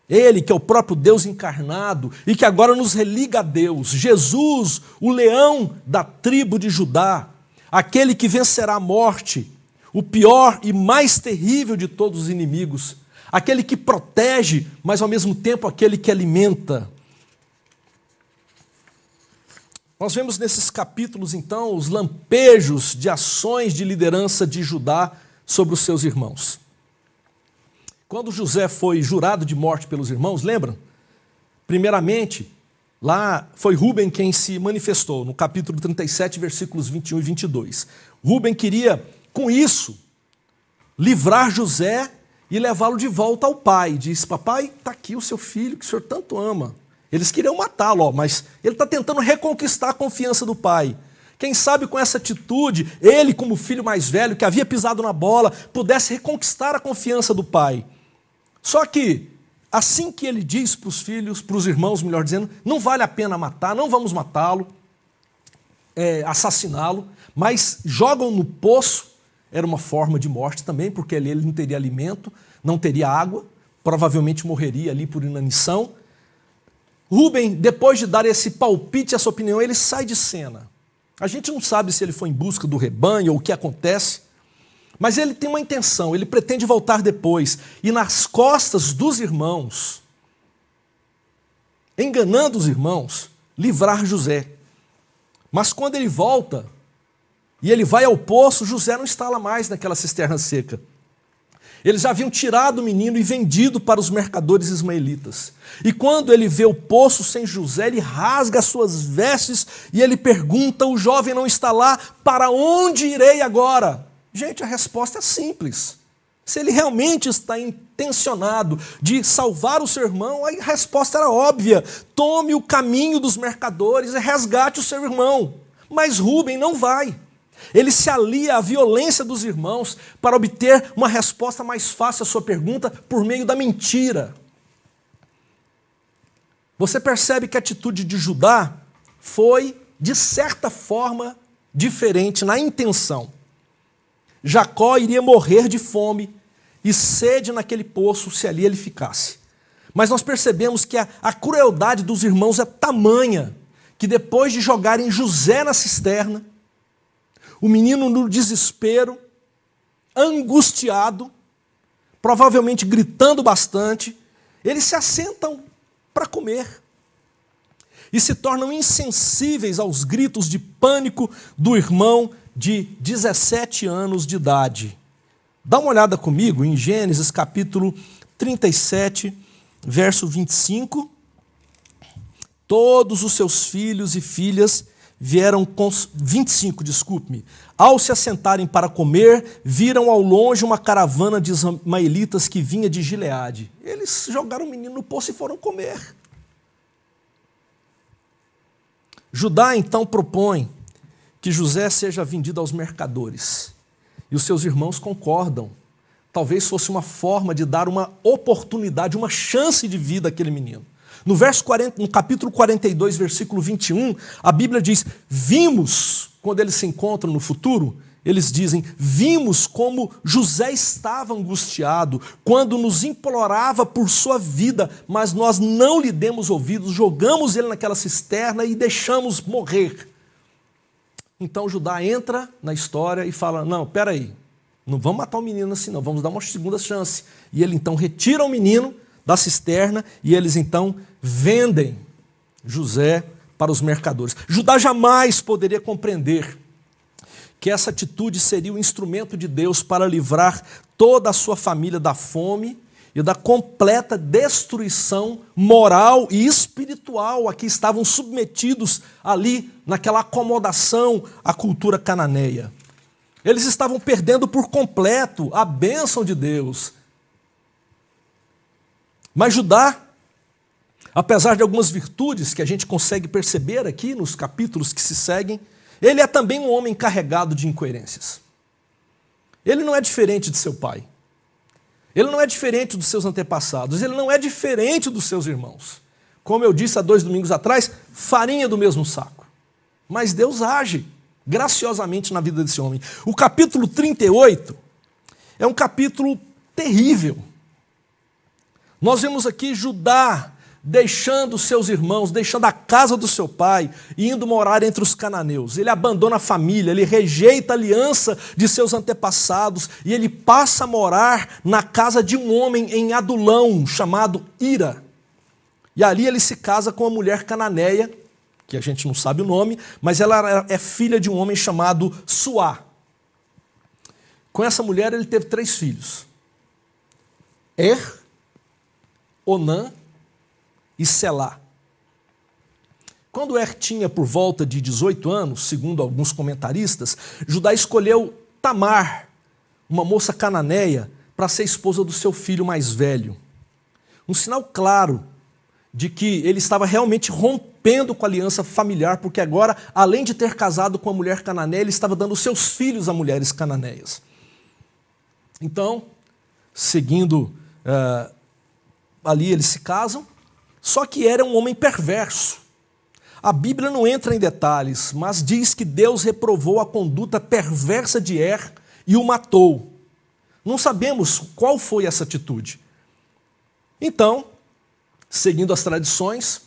S6: Ele que é o próprio Deus encarnado e que agora nos religa a Deus. Jesus, o leão da tribo de Judá, aquele que vencerá a morte, o pior e mais terrível de todos os inimigos, aquele que protege, mas ao mesmo tempo aquele que alimenta. Nós vemos nesses capítulos, então, os lampejos de ações de liderança de Judá sobre os seus irmãos. Quando José foi jurado de morte pelos irmãos, lembram? Primeiramente, lá foi Rúben quem se manifestou, no capítulo 37, versículos 21 e 22. Rúben queria, com isso, livrar José e levá-lo de volta ao pai. Disse: papai, está aqui o seu filho que o senhor tanto ama. Eles queriam matá-lo, mas ele está tentando reconquistar a confiança do pai. Quem sabe com essa atitude, ele como filho mais velho, que havia pisado na bola, pudesse reconquistar a confiança do pai. Só que, assim que ele diz para os filhos, para os irmãos, melhor dizendo, não vale a pena matar, não vamos matá-lo, assassiná-lo, mas jogam no poço. Era uma forma de morte também, porque ali ele não teria alimento, não teria água, provavelmente morreria ali por inanição. Rúben, depois de dar esse palpite, essa opinião, ele sai de cena. A gente não sabe se ele foi em busca do rebanho ou o que acontece, mas ele tem uma intenção, ele pretende voltar depois e nas costas dos irmãos, enganando os irmãos, livrar José. Mas quando ele volta e ele vai ao poço, José não está lá mais naquela cisterna seca. Eles já haviam tirado o menino e vendido para os mercadores ismaelitas. E quando ele vê o poço sem José, ele rasga as suas vestes e ele pergunta, o jovem não está lá, para onde irei agora? Gente, a resposta é simples. Se ele realmente está intencionado de salvar o seu irmão, a resposta era óbvia. Tome o caminho dos mercadores e resgate o seu irmão. Mas Rúben não vai. Ele se alia à violência dos irmãos para obter uma resposta mais fácil à sua pergunta por meio da mentira. Você percebe que a atitude de Judá foi, de certa forma, diferente na intenção. Jacó iria morrer de fome e sede naquele poço se ali ele ficasse. Mas nós percebemos que a crueldade dos irmãos é tamanha que depois de jogarem José na cisterna, o menino no desespero, angustiado, provavelmente gritando bastante, eles se assentam para comer e se tornam insensíveis aos gritos de pânico do irmão de 17 anos de idade. Dá uma olhada comigo em Gênesis capítulo 37, verso 25. Todos os seus filhos e filhas vieram com 25, desculpe-me. Ao se assentarem para comer, viram ao longe uma caravana de ismaelitas que vinha de Gileade. Eles jogaram o menino no poço e foram comer. Judá então propõe que José seja vendido aos mercadores. E os seus irmãos concordam. Talvez fosse uma forma de dar uma oportunidade, uma chance de vida àquele menino. No capítulo 42, versículo 21, a Bíblia diz, vimos, quando eles se encontram no futuro, eles dizem, vimos como José estava angustiado, quando nos implorava por sua vida, mas nós não lhe demos ouvidos, jogamos ele naquela cisterna e deixamos morrer. Então Judá entra na história e fala, não, peraí, não vamos matar o menino assim não, vamos dar uma segunda chance. E ele então retira o menino da cisterna e eles então vendem José para os mercadores. Judá jamais poderia compreender que essa atitude seria o instrumento de Deus para livrar toda a sua família da fome e da completa destruição moral e espiritual a que estavam submetidos ali naquela acomodação à cultura cananeia. Eles estavam perdendo por completo a bênção de Deus. Mas Judá, apesar de algumas virtudes que a gente consegue perceber aqui nos capítulos que se seguem, ele é também um homem carregado de incoerências. Ele não é diferente de seu pai. Ele não é diferente dos seus antepassados. Ele não é diferente dos seus irmãos. Como eu disse há 2 domingos atrás, farinha do mesmo saco. Mas Deus age graciosamente na vida desse homem. O capítulo 38 é um capítulo terrível. Nós vemos aqui Judá deixando seus irmãos, deixando a casa do seu pai e indo morar entre os cananeus. Ele abandona a família, ele rejeita a aliança de seus antepassados e ele passa a morar na casa de um homem em Adulão, chamado Ira. E ali ele se casa com uma mulher cananeia, que a gente não sabe o nome, mas ela é filha de um homem chamado Suá. Com essa mulher ele teve 3 filhos. Onã e Selá. Quando tinha por volta de 18 anos, segundo alguns comentaristas, Judá escolheu Tamar, uma moça cananeia, para ser esposa do seu filho mais velho. Um sinal claro de que ele estava realmente rompendo com a aliança familiar, porque agora, além de ter casado com a mulher cananeia, ele estava dando seus filhos a mulheres cananeias. Então, seguindo ali eles se casam, só que era um homem perverso. A Bíblia não entra em detalhes, mas diz que Deus reprovou a conduta perversa de Er e o matou. Não sabemos qual foi essa atitude. Então, seguindo as tradições,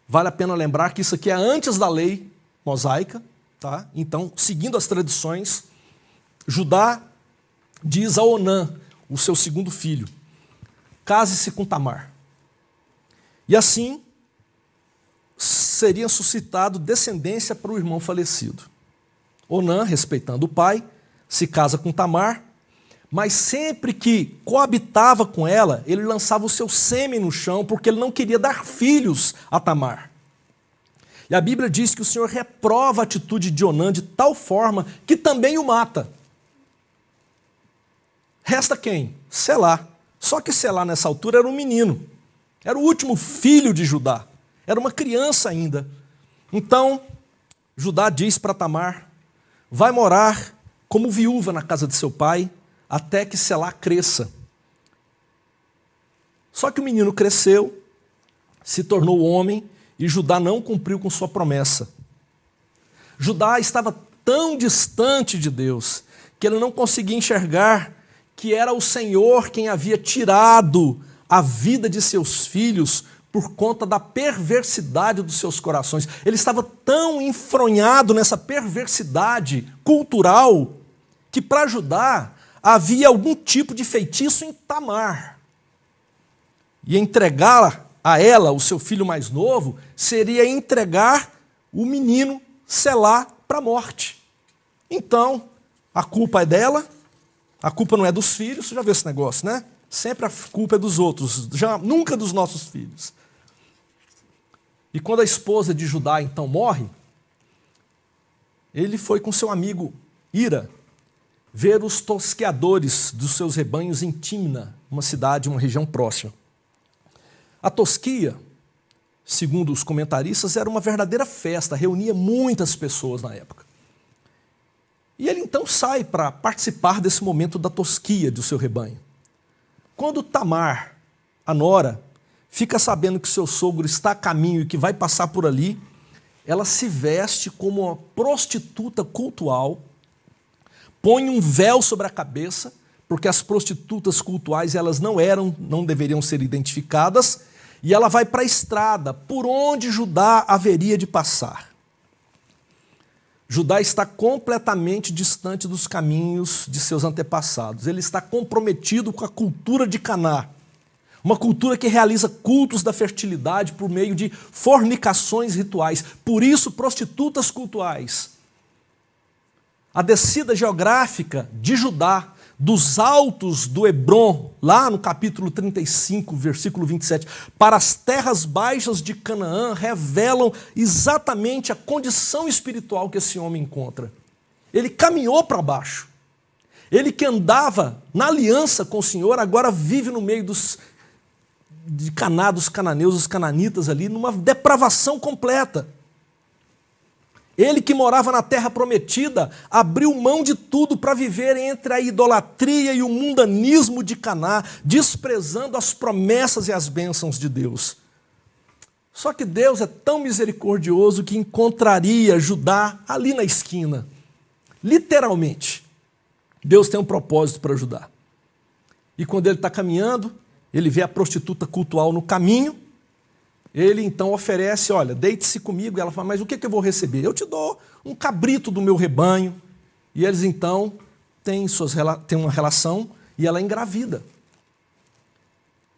S6: vale a pena lembrar que isso aqui é antes da lei mosaica, tá? Então, seguindo as tradições, Judá diz a Onã, o seu segundo filho, case-se com Tamar. E assim, seria suscitado descendência para o irmão falecido. Onã, respeitando o pai, se casa com Tamar, mas sempre que coabitava com ela, ele lançava o seu sêmen no chão, porque ele não queria dar filhos a Tamar. E a Bíblia diz que o Senhor reprova a atitude de Onã de tal forma que também o mata. Resta quem? Selá. Só que Selá, nessa altura, era um menino. Era o último filho de Judá. Era uma criança ainda. Então, Judá diz para Tamar, vai morar como viúva na casa de seu pai, até que Selá cresça. Só que o menino cresceu, se tornou homem, e Judá não cumpriu com sua promessa. Judá estava tão distante de Deus, que ele não conseguia enxergar que era o Senhor quem havia tirado a vida de seus filhos por conta da perversidade dos seus corações. Ele estava tão enfronhado nessa perversidade cultural que para Judá havia algum tipo de feitiço em Tamar. E entregar a ela, o seu filho mais novo, seria entregar o menino Selá para a morte. Então, a culpa é dela, a culpa não é dos filhos, você já viu esse negócio, né? Sempre a culpa é dos outros, nunca dos nossos filhos. E quando a esposa de Judá então morre, ele foi com seu amigo Ira ver os tosqueadores dos seus rebanhos em Timna, uma cidade, uma região próxima. A tosquia, segundo os comentaristas, era uma verdadeira festa, reunia muitas pessoas na época. E ele então sai para participar desse momento da tosquia do seu rebanho. Quando Tamar, a nora, fica sabendo que seu sogro está a caminho e que vai passar por ali, ela se veste como uma prostituta cultual, põe um véu sobre a cabeça, porque as prostitutas cultuais elas não deveriam ser identificadas, e ela vai para a estrada, por onde Judá haveria de passar. Judá está completamente distante dos caminhos de seus antepassados. Ele está comprometido com a cultura de Caná, uma cultura que realiza cultos da fertilidade por meio de fornicações rituais. Por isso, prostitutas cultuais. A descida geográfica de Judá, dos altos do Hebrom, lá no capítulo 35, versículo 27, para as terras baixas de Canaã, revelam exatamente a condição espiritual que esse homem encontra. Ele caminhou para baixo. Ele que andava na aliança com o Senhor, agora vive no meio de Caná, dos cananeus, dos cananitas ali, numa depravação completa. Ele que morava na terra prometida, abriu mão de tudo para viver entre a idolatria e o mundanismo de Caná, desprezando as promessas e as bênçãos de Deus. Só que Deus é tão misericordioso que encontraria Judá ali na esquina. Literalmente. Deus tem um propósito para Judá. E quando ele está caminhando, ele vê a prostituta cultual no caminho, ele então oferece, olha, deite-se comigo. E ela fala, mas o que eu vou receber? Eu te dou um cabrito do meu rebanho. E eles então têm uma relação e ela é engravida.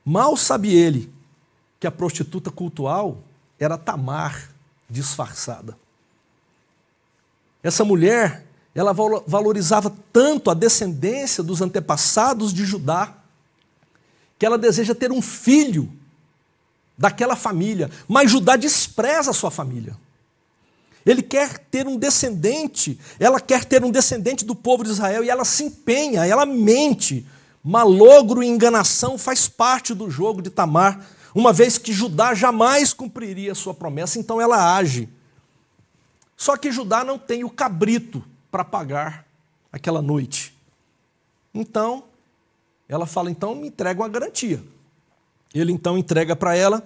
S6: Mal sabe ele que a prostituta cultual era Tamar disfarçada. Essa mulher, ela valorizava tanto a descendência dos antepassados de Judá, que ela deseja ter um filho daquela família, mas Judá despreza a sua família. Ele quer ter um descendente, ela quer ter um descendente do povo de Israel, e ela se empenha, ela mente. Malogro e enganação faz parte do jogo de Tamar, uma vez que Judá jamais cumpriria a sua promessa, então ela age. Só que Judá não tem o cabrito para pagar aquela noite. Então, ela fala, então me entrega uma garantia. Ele então entrega para ela,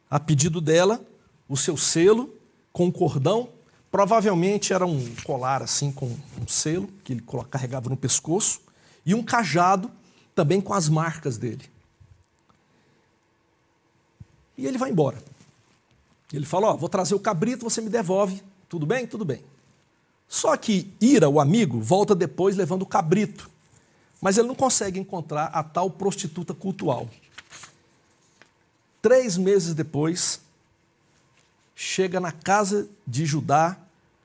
S6: a pedido dela, o seu selo com um cordão, provavelmente era um colar assim com um selo que ele carregava no pescoço, e um cajado também com as marcas dele. E ele vai embora. Ele fala, vou trazer o cabrito, você me devolve. Tudo bem? Tudo bem. Só que Ira, o amigo, volta depois levando o cabrito. Mas ele não consegue encontrar a tal prostituta cultual. 3 meses depois, chega na casa de Judá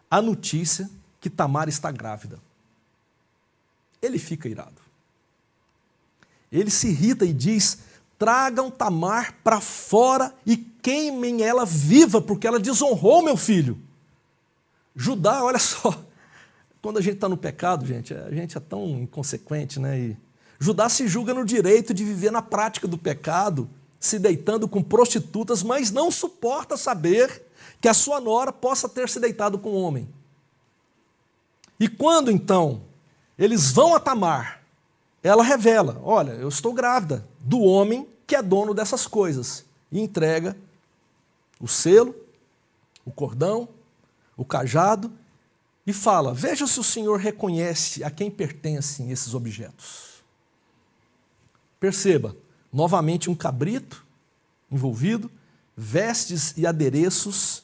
S6: a notícia que Tamar está grávida. Ele fica irado. Ele se irrita e diz, tragam Tamar para fora e queimem ela viva, porque ela desonrou meu filho. Judá, olha só, quando a gente está no pecado, a gente é tão inconsequente, né? E Judá se julga no direito de viver na prática do pecado, se deitando com prostitutas, mas não suporta saber que a sua nora possa ter se deitado com um homem. E quando, então, eles vão a Tamar, ela revela, olha, eu estou grávida do homem que é dono dessas coisas. E entrega o selo, o cordão, o cajado, e fala, veja se o Senhor reconhece a quem pertencem esses objetos. Perceba, novamente um cabrito envolvido, vestes e adereços,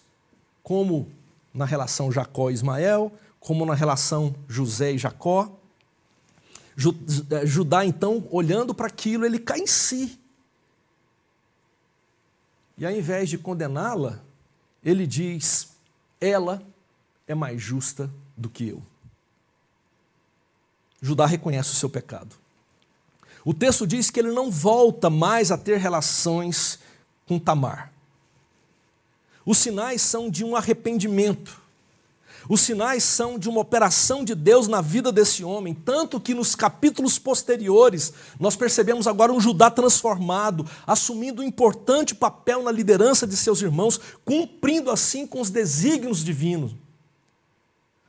S6: como na relação Jacó e Ismael, como na relação José e Jacó. Judá, então, olhando para aquilo, ele cai em si. E ao invés de condená-la, ele diz, ela é mais justa do que eu. Judá reconhece o seu pecado. O texto diz que ele não volta mais a ter relações com Tamar. Os sinais são de um arrependimento. Os sinais são de uma operação de Deus na vida desse homem, tanto que nos capítulos posteriores nós percebemos agora um Judá transformado, assumindo um importante papel na liderança de seus irmãos, cumprindo assim com os desígnios divinos.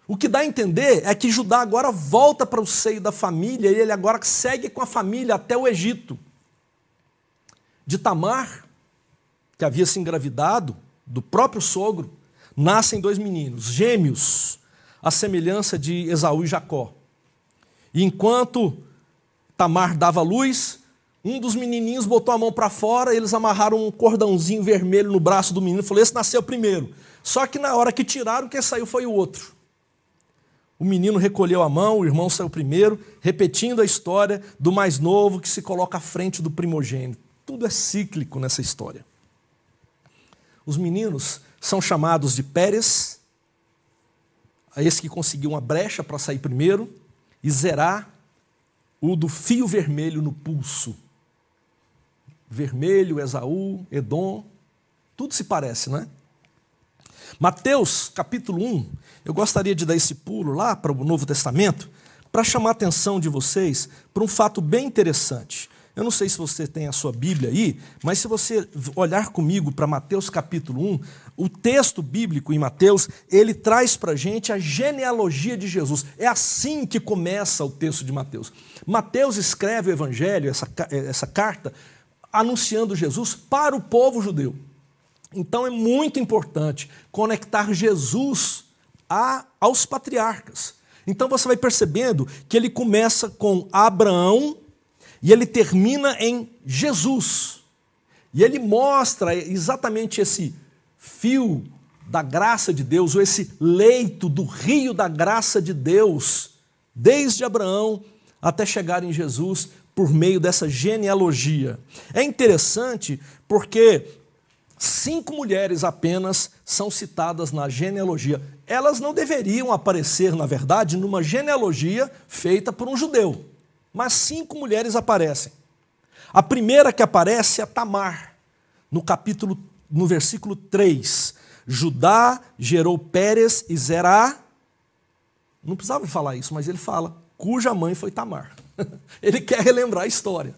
S6: O que dá a entender é que Judá agora volta para o seio da família e ele agora segue com a família até o Egito. De Tamar, que havia se engravidado do próprio sogro, nascem 2 meninos, gêmeos, à semelhança de Esaú e Jacó. E enquanto Tamar dava luz, um dos menininhos botou a mão para fora, eles amarraram um cordãozinho vermelho no braço do menino e falou, esse nasceu primeiro. Só que na hora que tiraram, quem saiu foi o outro. O menino recolheu a mão, o irmão saiu primeiro, repetindo a história do mais novo que se coloca à frente do primogênito. Tudo é cíclico nessa história. Os meninos são chamados de Pérez, esse que conseguiu uma brecha para sair primeiro, e Zerá, o do fio vermelho no pulso. Vermelho, Esaú, Edom, tudo se parece, não é? Mateus, capítulo 1, eu gostaria de dar esse pulo lá para o Novo Testamento, para chamar a atenção de vocês para um fato bem interessante. Eu não sei se você tem a sua Bíblia aí, mas se você olhar comigo para Mateus capítulo 1, o texto bíblico em Mateus, ele traz para a gente a genealogia de Jesus. É assim que começa o texto de Mateus. Mateus escreve o Evangelho, essa carta, anunciando Jesus para o povo judeu. Então é muito importante conectar Jesus aos patriarcas. Então você vai percebendo que ele começa com Abraão, e ele termina em Jesus. E ele mostra exatamente esse fio da graça de Deus, ou esse leito do rio da graça de Deus, desde Abraão até chegar em Jesus, por meio dessa genealogia. É interessante porque 5 mulheres apenas são citadas na genealogia. Elas não deveriam aparecer, na verdade, numa genealogia feita por um judeu. Mas 5 mulheres aparecem. A primeira que aparece é Tamar, no versículo 3. Judá gerou Pérez e Zerá. Não precisava falar isso, mas ele fala, cuja mãe foi Tamar. Ele quer relembrar a história.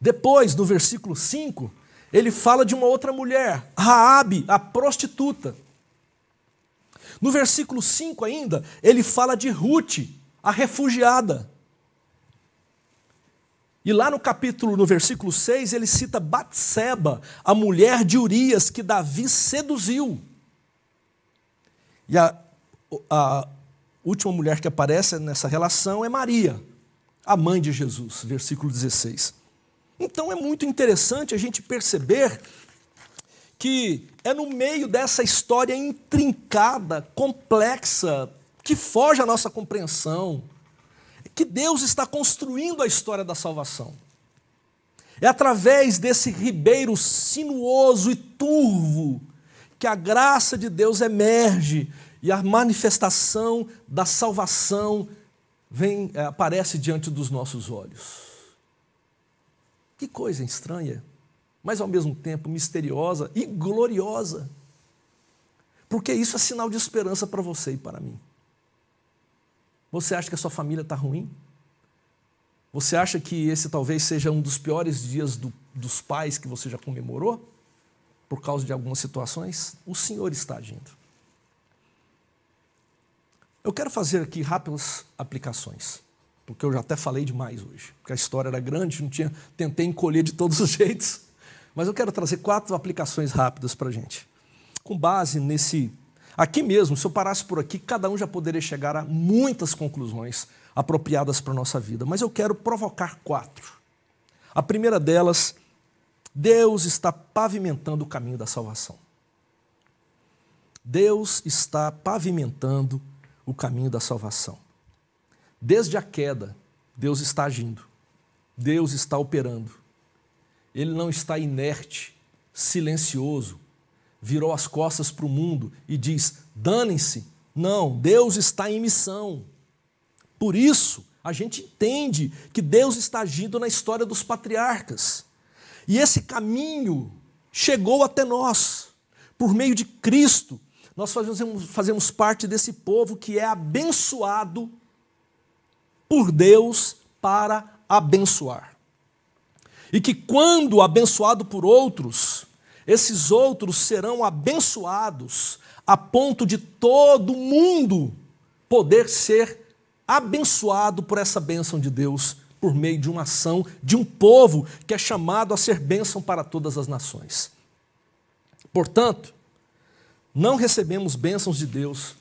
S6: Depois, no versículo 5, ele fala de uma outra mulher, Raabe, a prostituta. No versículo 5 ainda, ele fala de Ruth, a refugiada. E lá no versículo 6, ele cita Batseba, a mulher de Urias que Davi seduziu. E a última mulher que aparece nessa relação é Maria, a mãe de Jesus, versículo 16. Então é muito interessante a gente perceber que é no meio dessa história intrincada, complexa, que foge à nossa compreensão, que Deus está construindo a história da salvação. É através desse ribeiro sinuoso e turvo que a graça de Deus emerge e a manifestação da salvação aparece diante dos nossos olhos. Que coisa estranha, mas ao mesmo tempo misteriosa e gloriosa. Porque isso é sinal de esperança para você e para mim. Você acha que a sua família está ruim? Você acha que esse talvez seja um dos piores dias dos pais que você já comemorou? Por causa de algumas situações? O Senhor está agindo. Eu quero fazer aqui rápidas aplicações, porque eu já até falei demais hoje, porque a história era grande, tentei encolher de todos os jeitos, mas eu quero trazer 4 aplicações rápidas para a gente. Com base nesse... Aqui mesmo, se eu parasse por aqui, cada um já poderia chegar a muitas conclusões apropriadas para a nossa vida, mas eu quero provocar 4. A primeira delas, Deus está pavimentando o caminho da salvação. Deus está pavimentando o caminho da salvação. Desde a queda, Deus está agindo, Deus está operando. Ele não está inerte, silencioso, virou as costas para o mundo e diz, danem-se. Não, Deus está em missão. Por isso, a gente entende que Deus está agindo na história dos patriarcas. E esse caminho chegou até nós, por meio de Cristo. Nós fazemos parte desse povo que é abençoado por Deus para abençoar. E que quando abençoado por outros, esses outros serão abençoados a ponto de todo mundo poder ser abençoado por essa bênção de Deus, por meio de uma ação de um povo que é chamado a ser bênção para todas as nações. Portanto, não recebemos bênçãos de Deus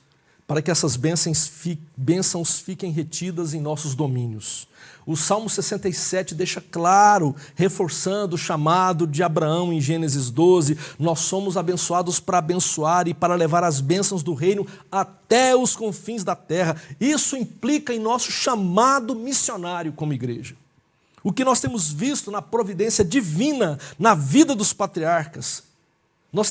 S6: para que essas bênçãos fiquem retidas em nossos domínios. O Salmo 67 deixa claro, reforçando o chamado de Abraão em Gênesis 12, nós somos abençoados para abençoar e para levar as bênçãos do reino até os confins da terra. Isso implica em nosso chamado missionário como igreja. O que nós temos visto na providência divina na vida dos patriarcas, nós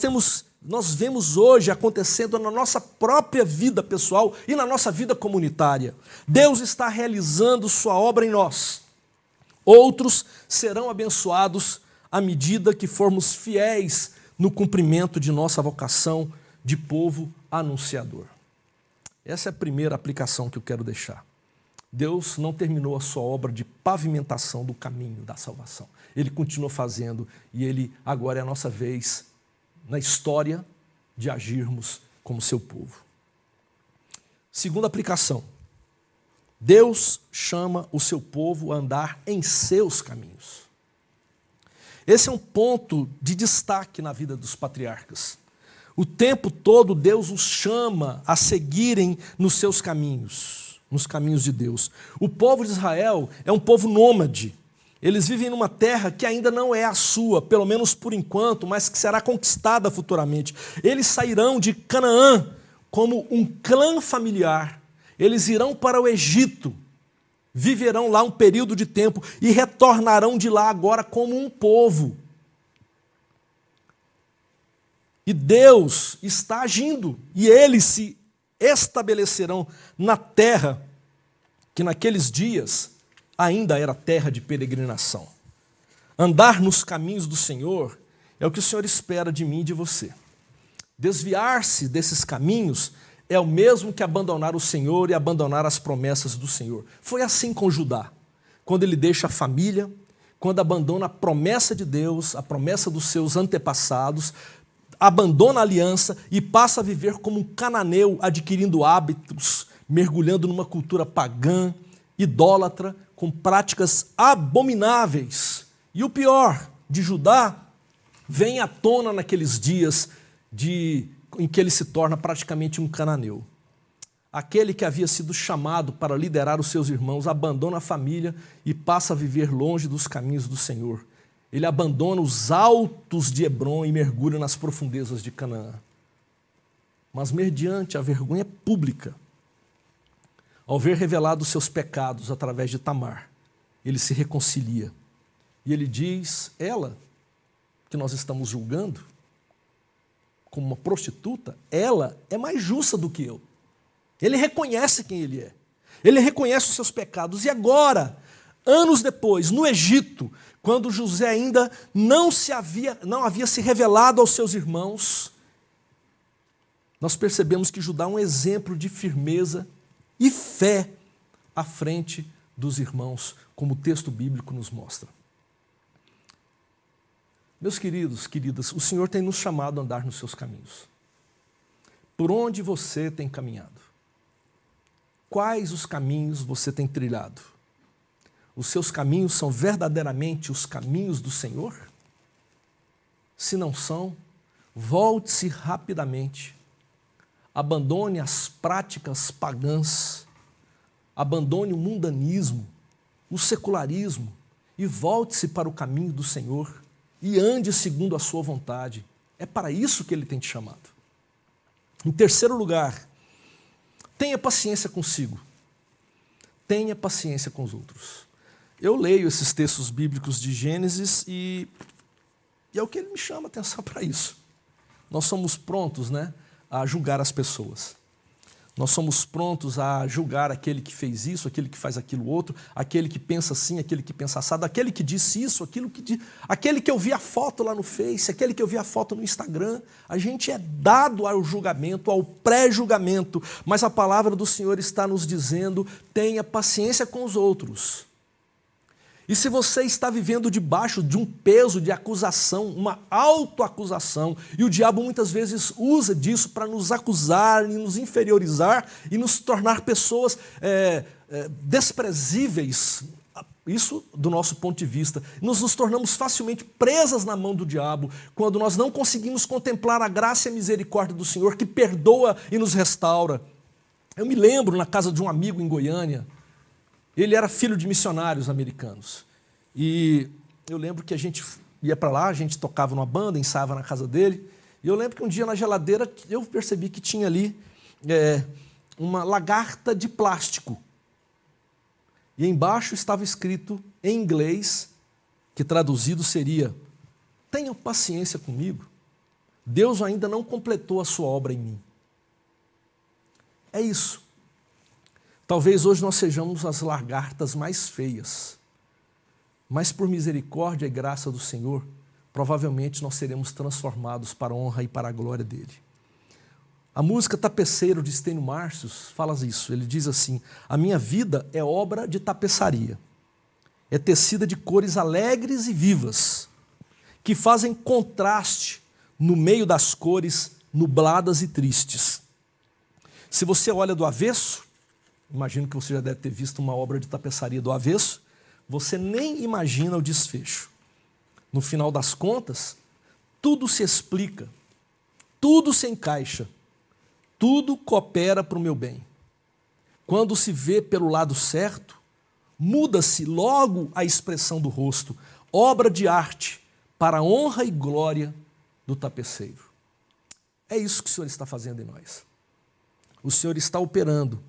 S6: vemos hoje acontecendo na nossa própria vida pessoal e na nossa vida comunitária. Deus está realizando sua obra em nós. Outros serão abençoados à medida que formos fiéis no cumprimento de nossa vocação de povo anunciador. Essa é a primeira aplicação que eu quero deixar. Deus não terminou a sua obra de pavimentação do caminho da salvação. Ele continua fazendo e Ele agora é a nossa vez na história de agirmos como seu povo. Segunda aplicação. Deus chama o seu povo a andar em seus caminhos. Esse é um ponto de destaque na vida dos patriarcas. O tempo todo Deus os chama a seguirem nos seus caminhos, nos caminhos de Deus. O povo de Israel é um povo nômade. Eles vivem numa terra que ainda não é a sua, pelo menos por enquanto, mas que será conquistada futuramente. Eles sairão de Canaã como um clã familiar. Eles irão para o Egito, viverão lá um período de tempo e retornarão de lá agora como um povo. E Deus está agindo, e eles se estabelecerão na terra que naqueles dias ainda era terra de peregrinação. Andar nos caminhos do Senhor é o que o Senhor espera de mim e de você. Desviar-se desses caminhos é o mesmo que abandonar o Senhor e abandonar as promessas do Senhor. Foi assim com Judá, quando ele deixa a família, quando abandona a promessa de Deus, a promessa dos seus antepassados, abandona a aliança e passa a viver como um cananeu, adquirindo hábitos, mergulhando numa cultura pagã, idólatra, com práticas abomináveis. E o pior, de Judá, vem à tona naqueles dias em que ele se torna praticamente um cananeu. Aquele que havia sido chamado para liderar os seus irmãos abandona a família e passa a viver longe dos caminhos do Senhor. Ele abandona os altos de Hebrom e mergulha nas profundezas de Canaã. Mas mediante a vergonha pública, ao ver revelados seus pecados através de Tamar, ele se reconcilia. E ele diz, ela, que nós estamos julgando, como uma prostituta, ela é mais justa do que eu. Ele reconhece quem ele é. Ele reconhece os seus pecados. E agora, anos depois, no Egito, quando José ainda não havia se revelado aos seus irmãos, nós percebemos que Judá é um exemplo de firmeza e fé à frente dos irmãos, como o texto bíblico nos mostra. Meus queridos, queridas, o Senhor tem nos chamado a andar nos seus caminhos. Por onde você tem caminhado? Quais os caminhos você tem trilhado? Os seus caminhos são verdadeiramente os caminhos do Senhor? Se não são, volte-se rapidamente. Abandone as práticas pagãs, abandone o mundanismo, o secularismo e volte-se para o caminho do Senhor e ande segundo a sua vontade. É para isso que Ele tem te chamado. Em terceiro lugar, tenha paciência consigo. Tenha paciência com os outros. Eu leio esses textos bíblicos de Gênesis e é o que ele me chama a atenção para isso. Nós somos prontos, a julgar as pessoas. Nós somos prontos a julgar aquele que fez isso, aquele que faz aquilo outro, aquele que pensa assim, aquele que pensa assado, aquele que disse isso, aquele que eu vi a foto lá no Face, aquele que eu vi a foto no Instagram. A gente é dado ao julgamento, ao pré-julgamento, mas a palavra do Senhor está nos dizendo, tenha paciência com os outros. E se você está vivendo debaixo de um peso de acusação, uma autoacusação, e o diabo muitas vezes usa disso para nos acusar e nos inferiorizar e nos tornar pessoas desprezíveis, isso do nosso ponto de vista, nos tornamos facilmente presas na mão do diabo quando nós não conseguimos contemplar a graça e a misericórdia do Senhor que perdoa e nos restaura. Eu me lembro na casa de um amigo em Goiânia. Ele era filho de missionários americanos. E eu lembro que a gente ia para lá, a gente tocava numa banda, ensaiava na casa dele. E eu lembro que um dia na geladeira eu percebi que tinha ali uma lagarta de plástico. E embaixo estava escrito em inglês, que traduzido seria: tenham paciência comigo, Deus ainda não completou a sua obra em mim. É isso. Talvez hoje nós sejamos as lagartas mais feias, mas por misericórdia e graça do Senhor, provavelmente nós seremos transformados para a honra e para a glória dele. A música Tapeceiro de Estênio Márcios fala isso, ele diz assim: a minha vida é obra de tapeçaria, é tecida de cores alegres e vivas, que fazem contraste no meio das cores nubladas e tristes. Se você olha do avesso, imagino que você já deve ter visto uma obra de tapeçaria do avesso, você nem imagina o desfecho. No final das contas, tudo se explica, tudo se encaixa, tudo coopera para o meu bem. Quando se vê pelo lado certo, muda-se logo a expressão do rosto, obra de arte para a honra e glória do tapeceiro. É isso que o Senhor está fazendo em nós. O Senhor está operando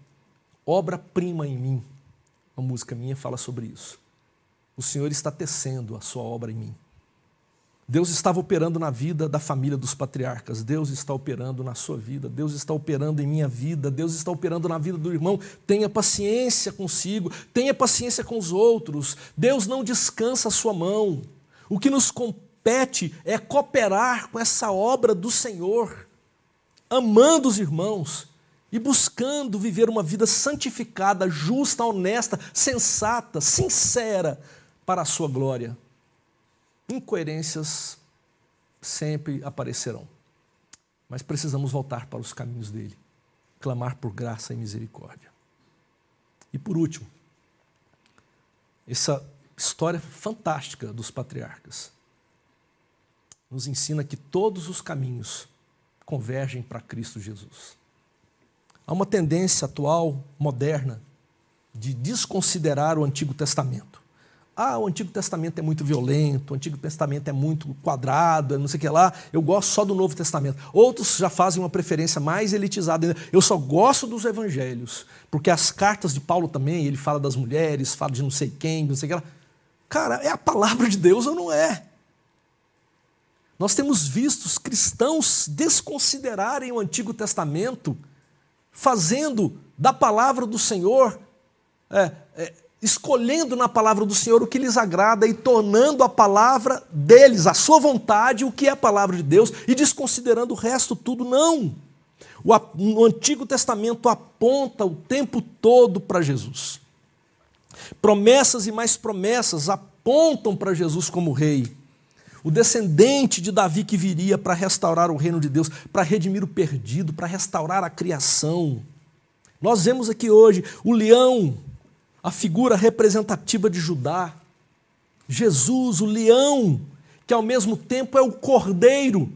S6: obra-prima em mim. Uma música minha fala sobre isso. O Senhor está tecendo a sua obra em mim. Deus estava operando na vida da família dos patriarcas. Deus está operando na sua vida. Deus está operando em minha vida. Deus está operando na vida do irmão. Tenha paciência consigo. Tenha paciência com os outros. Deus não descansa a sua mão. O que nos compete é cooperar com essa obra do Senhor, amando os irmãos e buscando viver uma vida santificada, justa, honesta, sensata, sincera para a sua glória. Incoerências sempre aparecerão, mas precisamos voltar para os caminhos dele, clamar por graça e misericórdia. E por último, essa história fantástica dos patriarcas nos ensina que todos os caminhos convergem para Cristo Jesus. Há uma tendência atual, moderna, de desconsiderar o Antigo Testamento. O Antigo Testamento é muito violento, o Antigo Testamento é muito quadrado, não sei o que lá, eu gosto só do Novo Testamento. Outros já fazem uma preferência mais elitizada. Eu só gosto dos evangelhos, porque as cartas de Paulo também, ele fala das mulheres, fala de não sei quem, não sei o que lá. Cara, é a palavra de Deus ou não é? Nós temos visto os cristãos desconsiderarem o Antigo Testamento, fazendo da palavra do Senhor, escolhendo na palavra do Senhor o que lhes agrada e tornando a palavra deles, a sua vontade, o que é a palavra de Deus, e desconsiderando o resto tudo. Não! O Antigo Testamento aponta o tempo todo para Jesus. Promessas e mais promessas apontam para Jesus como rei. O descendente de Davi que viria para restaurar o reino de Deus, para redimir o perdido, para restaurar a criação. Nós vemos aqui hoje o leão, a figura representativa de Judá. Jesus, o leão, que ao mesmo tempo é o cordeiro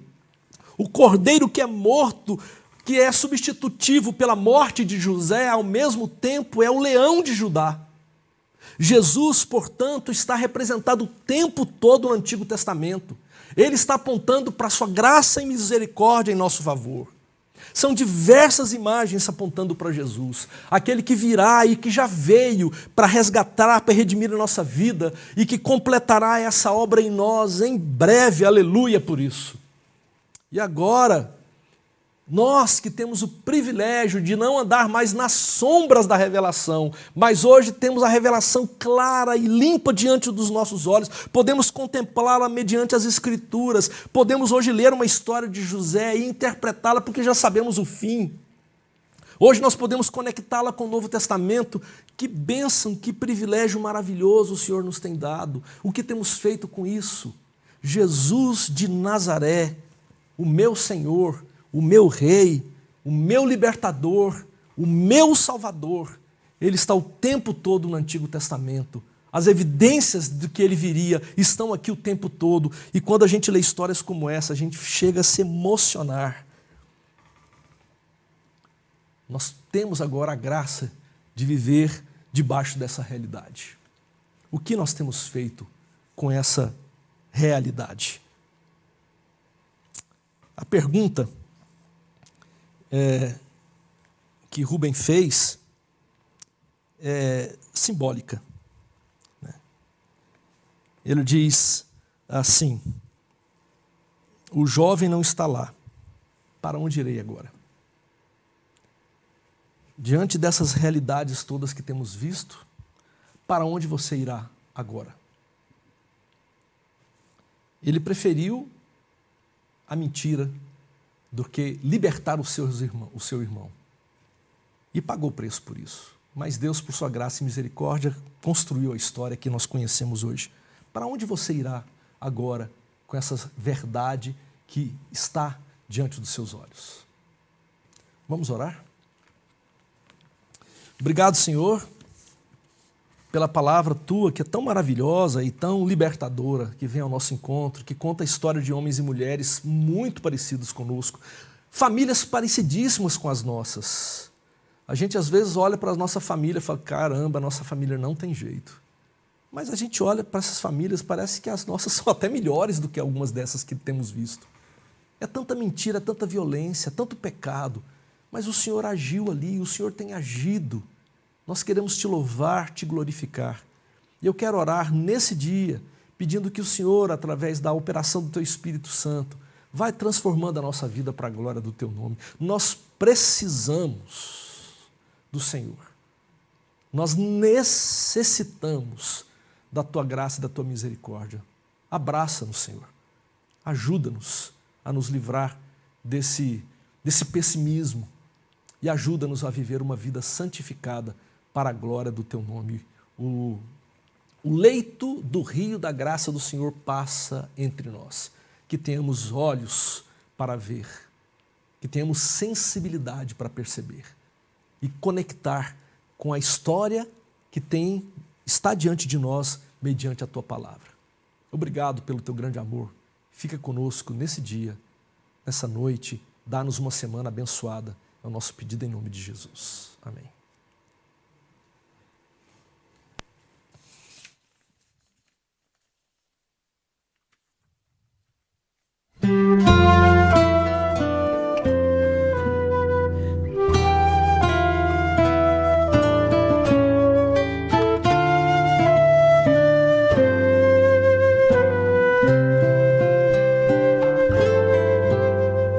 S6: que é morto, que é substitutivo pela morte de José, ao mesmo tempo é o leão de Judá. Jesus, portanto, está representado o tempo todo no Antigo Testamento. Ele está apontando para a sua graça e misericórdia em nosso favor. São diversas imagens apontando para Jesus, aquele que virá e que já veio para resgatar, para redimir a nossa vida e que completará essa obra em nós em breve, aleluia por isso. E agora, nós que temos o privilégio de não andar mais nas sombras da revelação, mas hoje temos a revelação clara e limpa diante dos nossos olhos, podemos contemplá-la mediante as Escrituras, podemos hoje ler uma história de José e interpretá-la porque já sabemos o fim. Hoje nós podemos conectá-la com o Novo Testamento. Que bênção, que privilégio maravilhoso o Senhor nos tem dado. O que temos feito com isso? Jesus de Nazaré, o meu Senhor, o meu Rei, o meu Libertador, o meu Salvador, ele está o tempo todo no Antigo Testamento. As evidências de que ele viria estão aqui o tempo todo. E quando a gente lê histórias como essa, a gente chega a se emocionar. Nós temos agora a graça de viver debaixo dessa realidade. O que nós temos feito com essa realidade? A pergunta que Rubem fez é simbólica. Ele diz assim: o jovem não está lá, para onde irei agora? Diante dessas realidades todas que temos visto, para onde você irá agora? Ele preferiu a mentira do que libertar o seu irmão. E pagou o preço por isso. Mas Deus, por sua graça e misericórdia, construiu a história que nós conhecemos hoje. Para onde você irá agora com essa verdade que está diante dos seus olhos? Vamos orar? Obrigado, Senhor, pela palavra Tua, que é tão maravilhosa e tão libertadora, que vem ao nosso encontro, que conta a história de homens e mulheres muito parecidos conosco, famílias parecidíssimas com as nossas. A gente às vezes olha para a nossa família e fala, caramba, a nossa família não tem jeito. Mas a gente olha para essas famílias, parece que as nossas são até melhores do que algumas dessas que temos visto. É tanta mentira, tanta violência, tanto pecado, mas o Senhor agiu ali, o Senhor tem agido. Nós queremos te louvar, te glorificar. E eu quero orar nesse dia, pedindo que o Senhor, através da operação do Teu Espírito Santo, vai transformando a nossa vida para a glória do Teu nome. Nós precisamos do Senhor. Nós necessitamos da Tua graça e da Tua misericórdia. Abraça-nos, Senhor. Ajuda-nos a nos livrar desse pessimismo e ajuda-nos a viver uma vida santificada para a glória do Teu nome. O leito do rio da graça do Senhor passa entre nós. Que tenhamos olhos para ver, que tenhamos sensibilidade para perceber e conectar com a história que tem está diante de nós mediante a tua palavra. Obrigado pelo teu grande amor. Fica conosco nesse dia, nessa noite. Dá-nos uma semana abençoada. É o nosso pedido em nome de Jesus. Amém.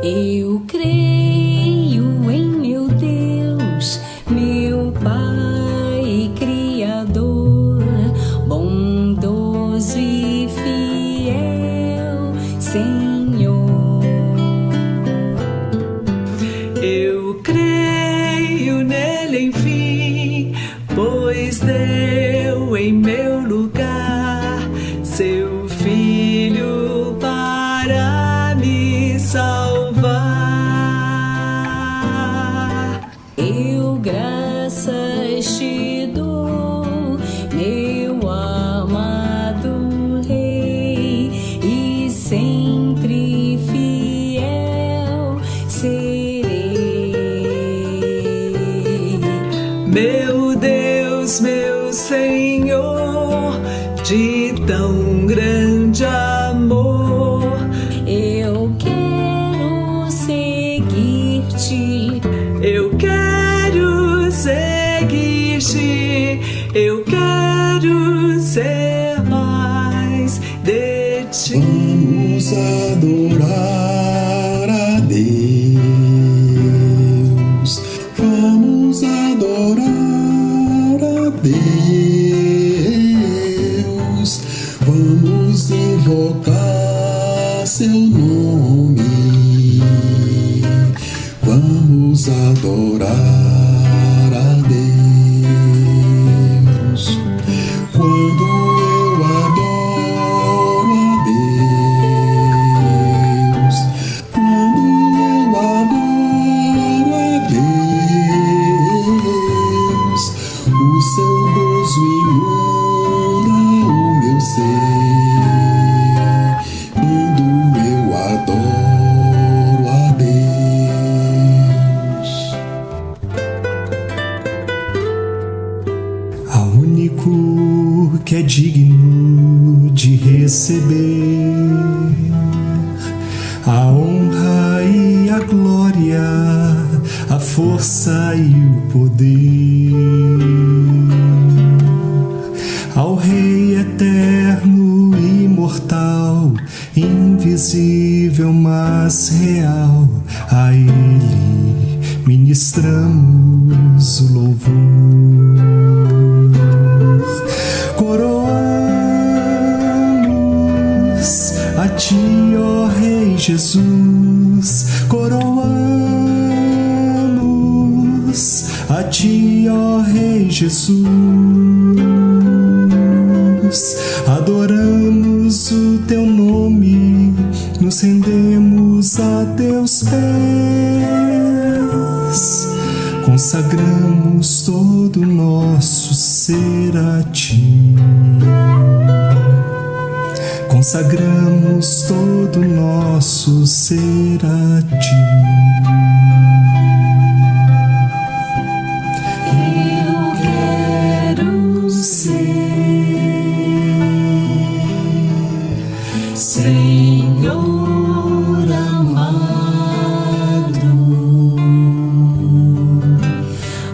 S7: Eu creio em meu Deus, meu Pai Criador, bondoso e fiel Senhor.
S8: Eu creio nele, enfim, pois deu em meu lugar seu Filho para me salvar.
S7: Eu graças te dou, meu amado Rei, e sempre fiel serei.
S8: Meu Deus, meu Senhor, de tão grande amor,
S7: Eu quero seguir-te,
S8: eu quero seguir-te, eu quero ser mais de ti.
S3: Vamos adorar a Deus. Vamos adorar a Deus. Vamos invocar seu nome. Vamos adorar a Deus. Quando eu adoro a Deus, quando eu adoro a Deus, o seu gozo inunda o meu ser. Quando eu adoro a Deus, a único que é digno de receber a honra e a glória, a força e o poder, ao Rei eterno, imortal, invisível, mas real, a Ele ministramos o louvor. Coroamos a ti, ó Rei Jesus, coroamos a ti, ó Rei Jesus, adoramos o teu nome, nos rendemos a teus pés, consagramos todo o nosso ser a ti. Consagramos todo o nosso ser a ti.
S7: eu quero ser Senhor amado,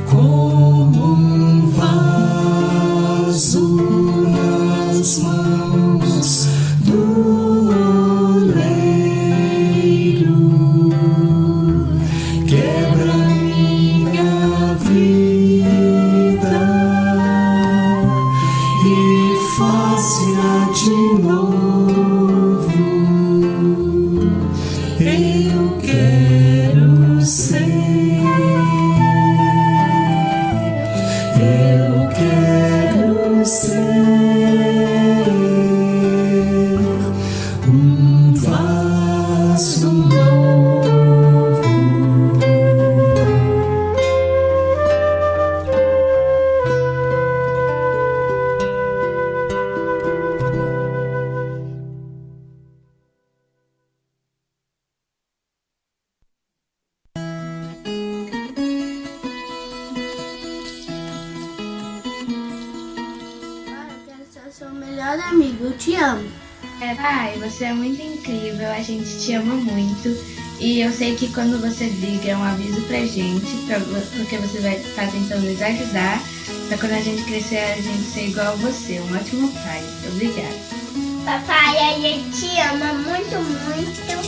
S7: como um vaso nas mãos do oleiro. Quebra minha vida e faz-a de novo.
S9: te amo.
S10: Pai, você é muito incrível, a gente te ama muito. E eu sei que quando você liga é um aviso pra gente, porque você vai estar tentando nos ajudar, pra quando a gente crescer a gente ser igual a você. Um ótimo pai. Obrigada.
S9: Papai, a gente te ama muito, muito.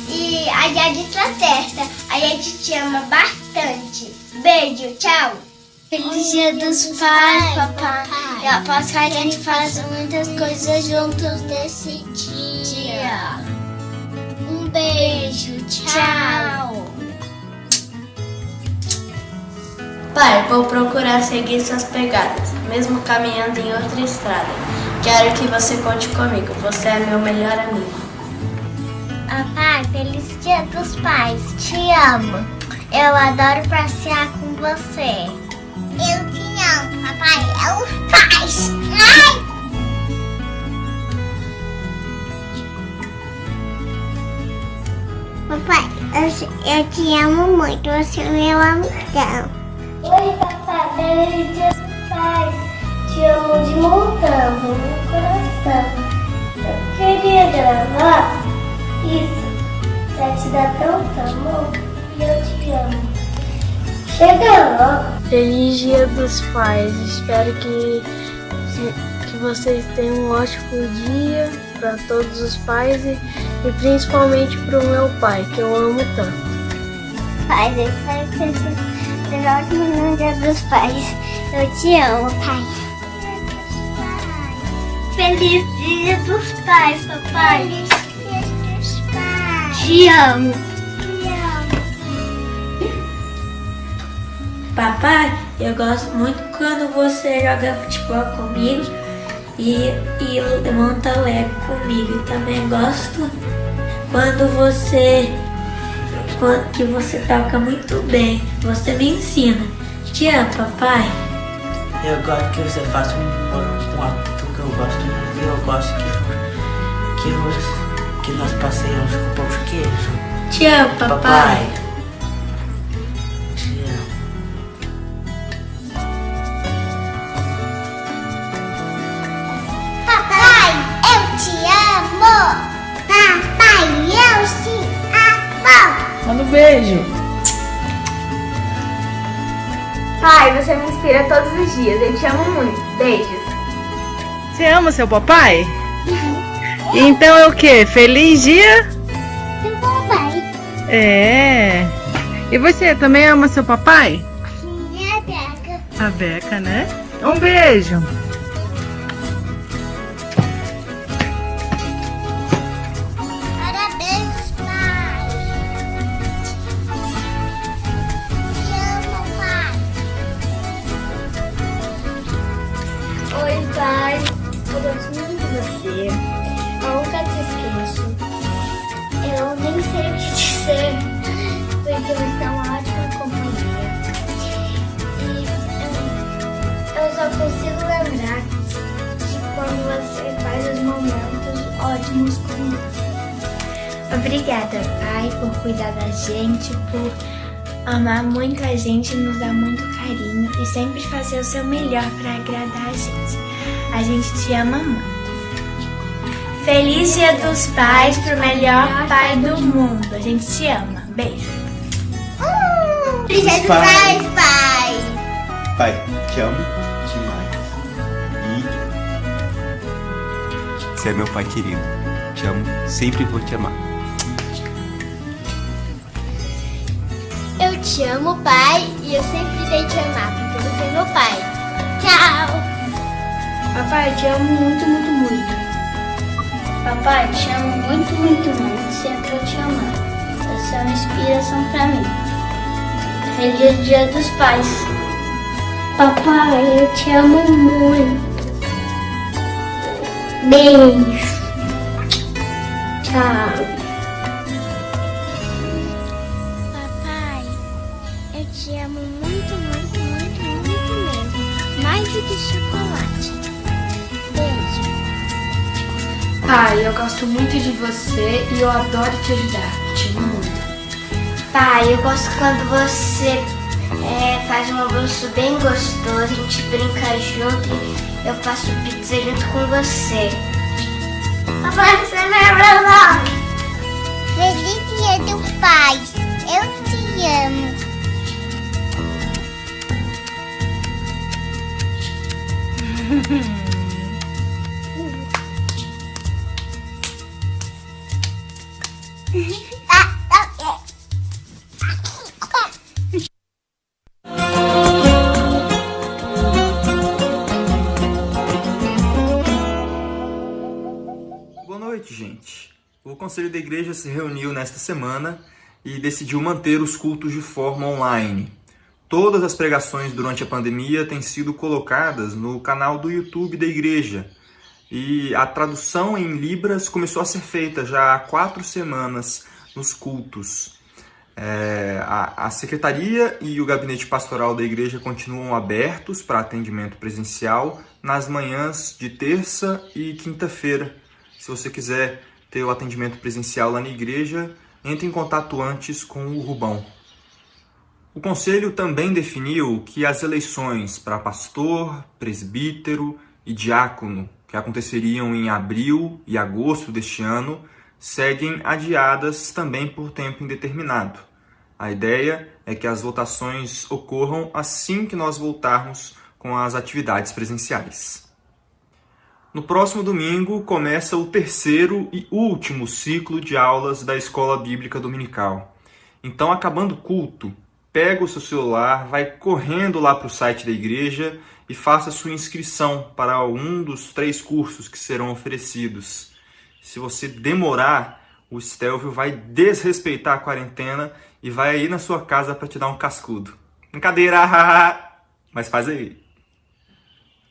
S9: E a gente tá certa. A gente te ama bastante. Beijo, tchau. Feliz Dia dos Pais, papai. Eu aposto que a gente faz muitas coisas juntos nesse dia. Um beijo, tchau.
S11: Pai, vou procurar seguir suas pegadas, mesmo caminhando em outra estrada. Quero que você conte comigo, você é meu melhor amigo.
S9: Papai, feliz Dia dos Pais, te amo. Eu adoro passear com você. Eu te amo, papai, é os pais. Ai! Papai, eu te amo muito, você é meu amigão. Oi, papai, feliz Dia dos Pais. Te amo de montão no meu coração. Eu queria gravar isso pra te dar tanto amor e eu te amo. Chega logo.
S11: Feliz Dia dos Pais, espero que vocês tenham um ótimo dia para todos os pais e principalmente para o meu pai, que eu amo tanto.
S9: Pai, eu espero que você tenha um ótimo Dia dos Pais. Eu te amo, pai. Feliz Dia dos Pais, papai. Feliz Dia dos Pais. Te amo. Te amo.
S11: Papai, eu gosto muito quando você joga futebol comigo e monta Lego comigo. E também gosto quando você toca muito bem. Você me ensina. Te amo, papai.
S12: Eu gosto que você faça um ato que eu gosto muito. Eu gosto que nós passeamos com pão de queijo.
S11: Te amo, papai.
S12: Te amo.
S9: Papai, eu te amo. Papai, eu te amo.
S8: Manda um beijo.
S10: Pai, você me inspira todos os dias. Eu te amo muito. Beijos.
S8: Você ama seu papai? Então é o quê? Feliz dia?
S9: Papai.
S8: É. E você também ama seu papai?
S9: Sim, a Beca.
S8: A Beca, né? Um beijo.
S9: Parabéns, pai. Te amo, pai. Oi, pai. Eu gosto muito de você. Eu nunca te esqueço. Eu nem sei o que dizer, porque você é uma ótima companhia. E eu só consigo lembrar de quando você faz os momentos ótimos comigo. Obrigada, pai, por cuidar da gente, por amar muito a gente, nos dar muito carinho e sempre fazer o seu melhor para agradar a gente. A gente te ama muito.
S11: Feliz Dia dos Pais pro melhor pai do mundo. A gente te ama. Beijo.
S9: Feliz Dia dos Pais, pai.
S13: Pai, te amo demais. E você é meu pai querido. Te amo, sempre vou te amar.
S9: Eu te amo, pai, e eu sempre irei te amar, porque você é meu pai. Tchau.
S11: Papai, te amo muito, muito, muito. Papai, te amo muito, muito, muito. Sempre vou te amar. Você é uma inspiração pra mim. Feliz Dia dos Pais.
S9: Papai, eu te amo muito. Beijo. Tchau. Papai, eu te amo muito, muito, muito, muito mesmo. Mais do que chocolate. Beijo.
S11: Pai, eu gosto muito de você e eu adoro te ajudar. Te amo muito.
S9: Pai, eu gosto quando você faz um almoço bem gostoso, a gente brinca junto e eu faço pizza junto com você. Papai, você lembra o nome? Feliz Dia dos Pais. Eu te amo.
S13: Boa noite, gente. O Conselho da Igreja se reuniu nesta semana e decidiu manter os cultos de forma online. Todas as pregações durante a pandemia têm sido colocadas no canal do YouTube da igreja. E a tradução em Libras começou a ser feita já há 4 semanas nos cultos. A secretaria e o gabinete pastoral da igreja continuam abertos para atendimento presencial nas manhãs de terça e quinta-feira. Se você quiser ter o atendimento presencial lá na igreja, entre em contato antes com o Rubão. O Conselho também definiu que as eleições para pastor, presbítero e diácono, que aconteceriam em abril e agosto deste ano, seguem adiadas também por tempo indeterminado. A ideia é que as votações ocorram assim que nós voltarmos com as atividades presenciais. No próximo domingo começa o 3º e último ciclo de aulas da Escola Bíblica Dominical. Então, acabando o culto, pega o seu celular, vai correndo lá para o site da igreja e faça sua inscrição para um dos 3 cursos que serão oferecidos. Se você demorar, o Stelvio vai desrespeitar a quarentena e vai aí na sua casa para te dar um cascudo. Brincadeira! Mas faz aí.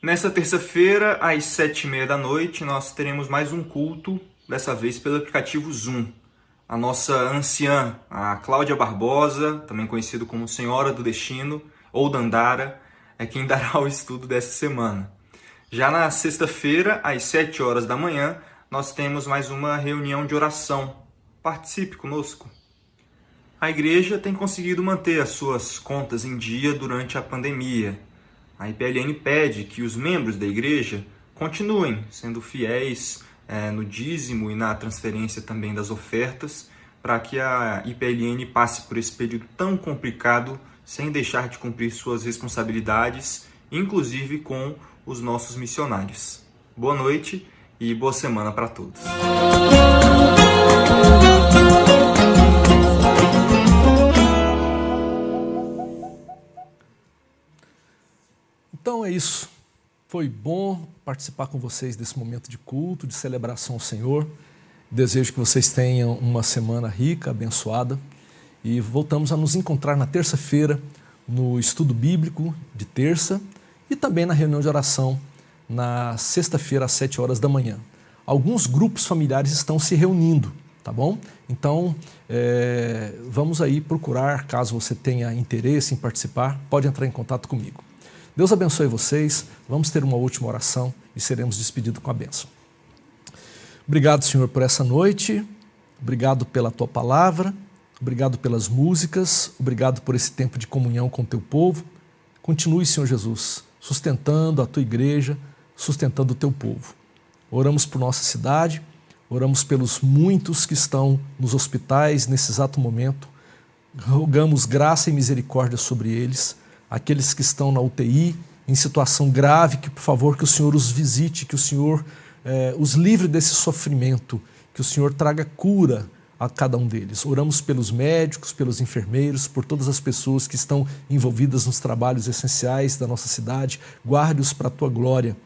S13: Nessa terça-feira, às 7h30 da noite, nós teremos mais um culto, dessa vez pelo aplicativo Zoom. A nossa anciã, a Cláudia Barbosa, também conhecida como Senhora do Destino, ou Dandara, é quem dará o estudo dessa semana. Já na sexta-feira, às 7 horas da manhã, nós temos mais uma reunião de oração. Participe conosco. A igreja tem conseguido manter as suas contas em dia durante a pandemia. A IPLN pede que os membros da igreja continuem sendo fiéis no dízimo e na transferência também das ofertas, para que a IPLN passe por esse período tão complicado sem deixar de cumprir suas responsabilidades, inclusive com os nossos missionários. Boa noite e boa semana para todos.
S6: Então é isso. Foi bom participar com vocês desse momento de culto, de celebração ao Senhor. Desejo que vocês tenham uma semana rica, abençoada. E voltamos a nos encontrar na terça-feira no estudo bíblico de terça e também na reunião de oração na sexta-feira às 7 horas da manhã. Alguns grupos familiares estão se reunindo, tá bom? Então, vamos aí procurar, caso você tenha interesse em participar, pode entrar em contato comigo. Deus abençoe vocês, vamos ter uma última oração e seremos despedidos com a bênção. Obrigado, Senhor, por essa noite, obrigado pela Tua palavra, obrigado pelas músicas, obrigado por esse tempo de comunhão com o Teu povo. Continue, Senhor Jesus, sustentando a Tua igreja, sustentando o Teu povo. Oramos por nossa cidade, oramos pelos muitos que estão nos hospitais nesse exato momento, rogamos graça e misericórdia sobre eles, aqueles que estão na UTI, em situação grave, que por favor que o Senhor os visite, que o Senhor os livre desse sofrimento, que o Senhor traga cura a cada um deles. Oramos pelos médicos, pelos enfermeiros, por todas as pessoas que estão envolvidas nos trabalhos essenciais da nossa cidade, guarde-os para a Tua glória.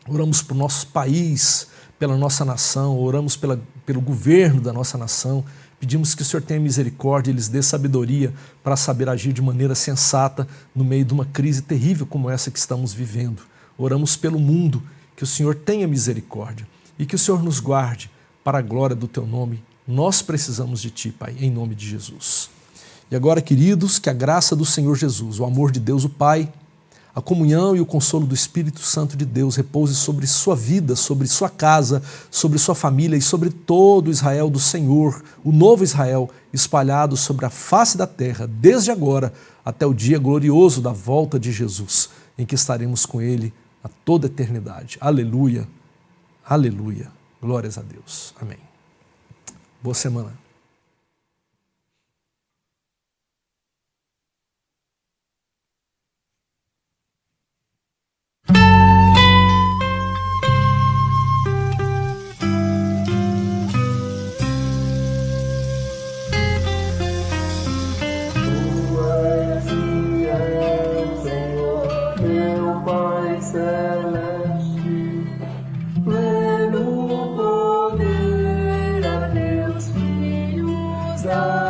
S6: Oramos por nosso país, pela nossa nação, oramos pelo governo da nossa nação, pedimos que o Senhor tenha misericórdia e lhes dê sabedoria para saber agir de maneira sensata no meio de uma crise terrível como essa que estamos vivendo. Oramos pelo mundo, que o Senhor tenha misericórdia e que o Senhor nos guarde para a glória do Teu nome. Nós precisamos de Ti, Pai, em nome de Jesus. E agora, queridos, que a graça do Senhor Jesus, o amor de Deus o Pai, a comunhão e o consolo do Espírito Santo de Deus repouse sobre sua vida, sobre sua casa, sobre sua família e sobre todo o Israel do Senhor, o novo Israel, espalhado sobre a face da terra, desde agora até o dia glorioso da volta de Jesus, em que estaremos com Ele a toda a eternidade. Aleluia, aleluia. Glórias a Deus. Amém. Boa semana.
S7: Pleno poder a Deus Filho dá.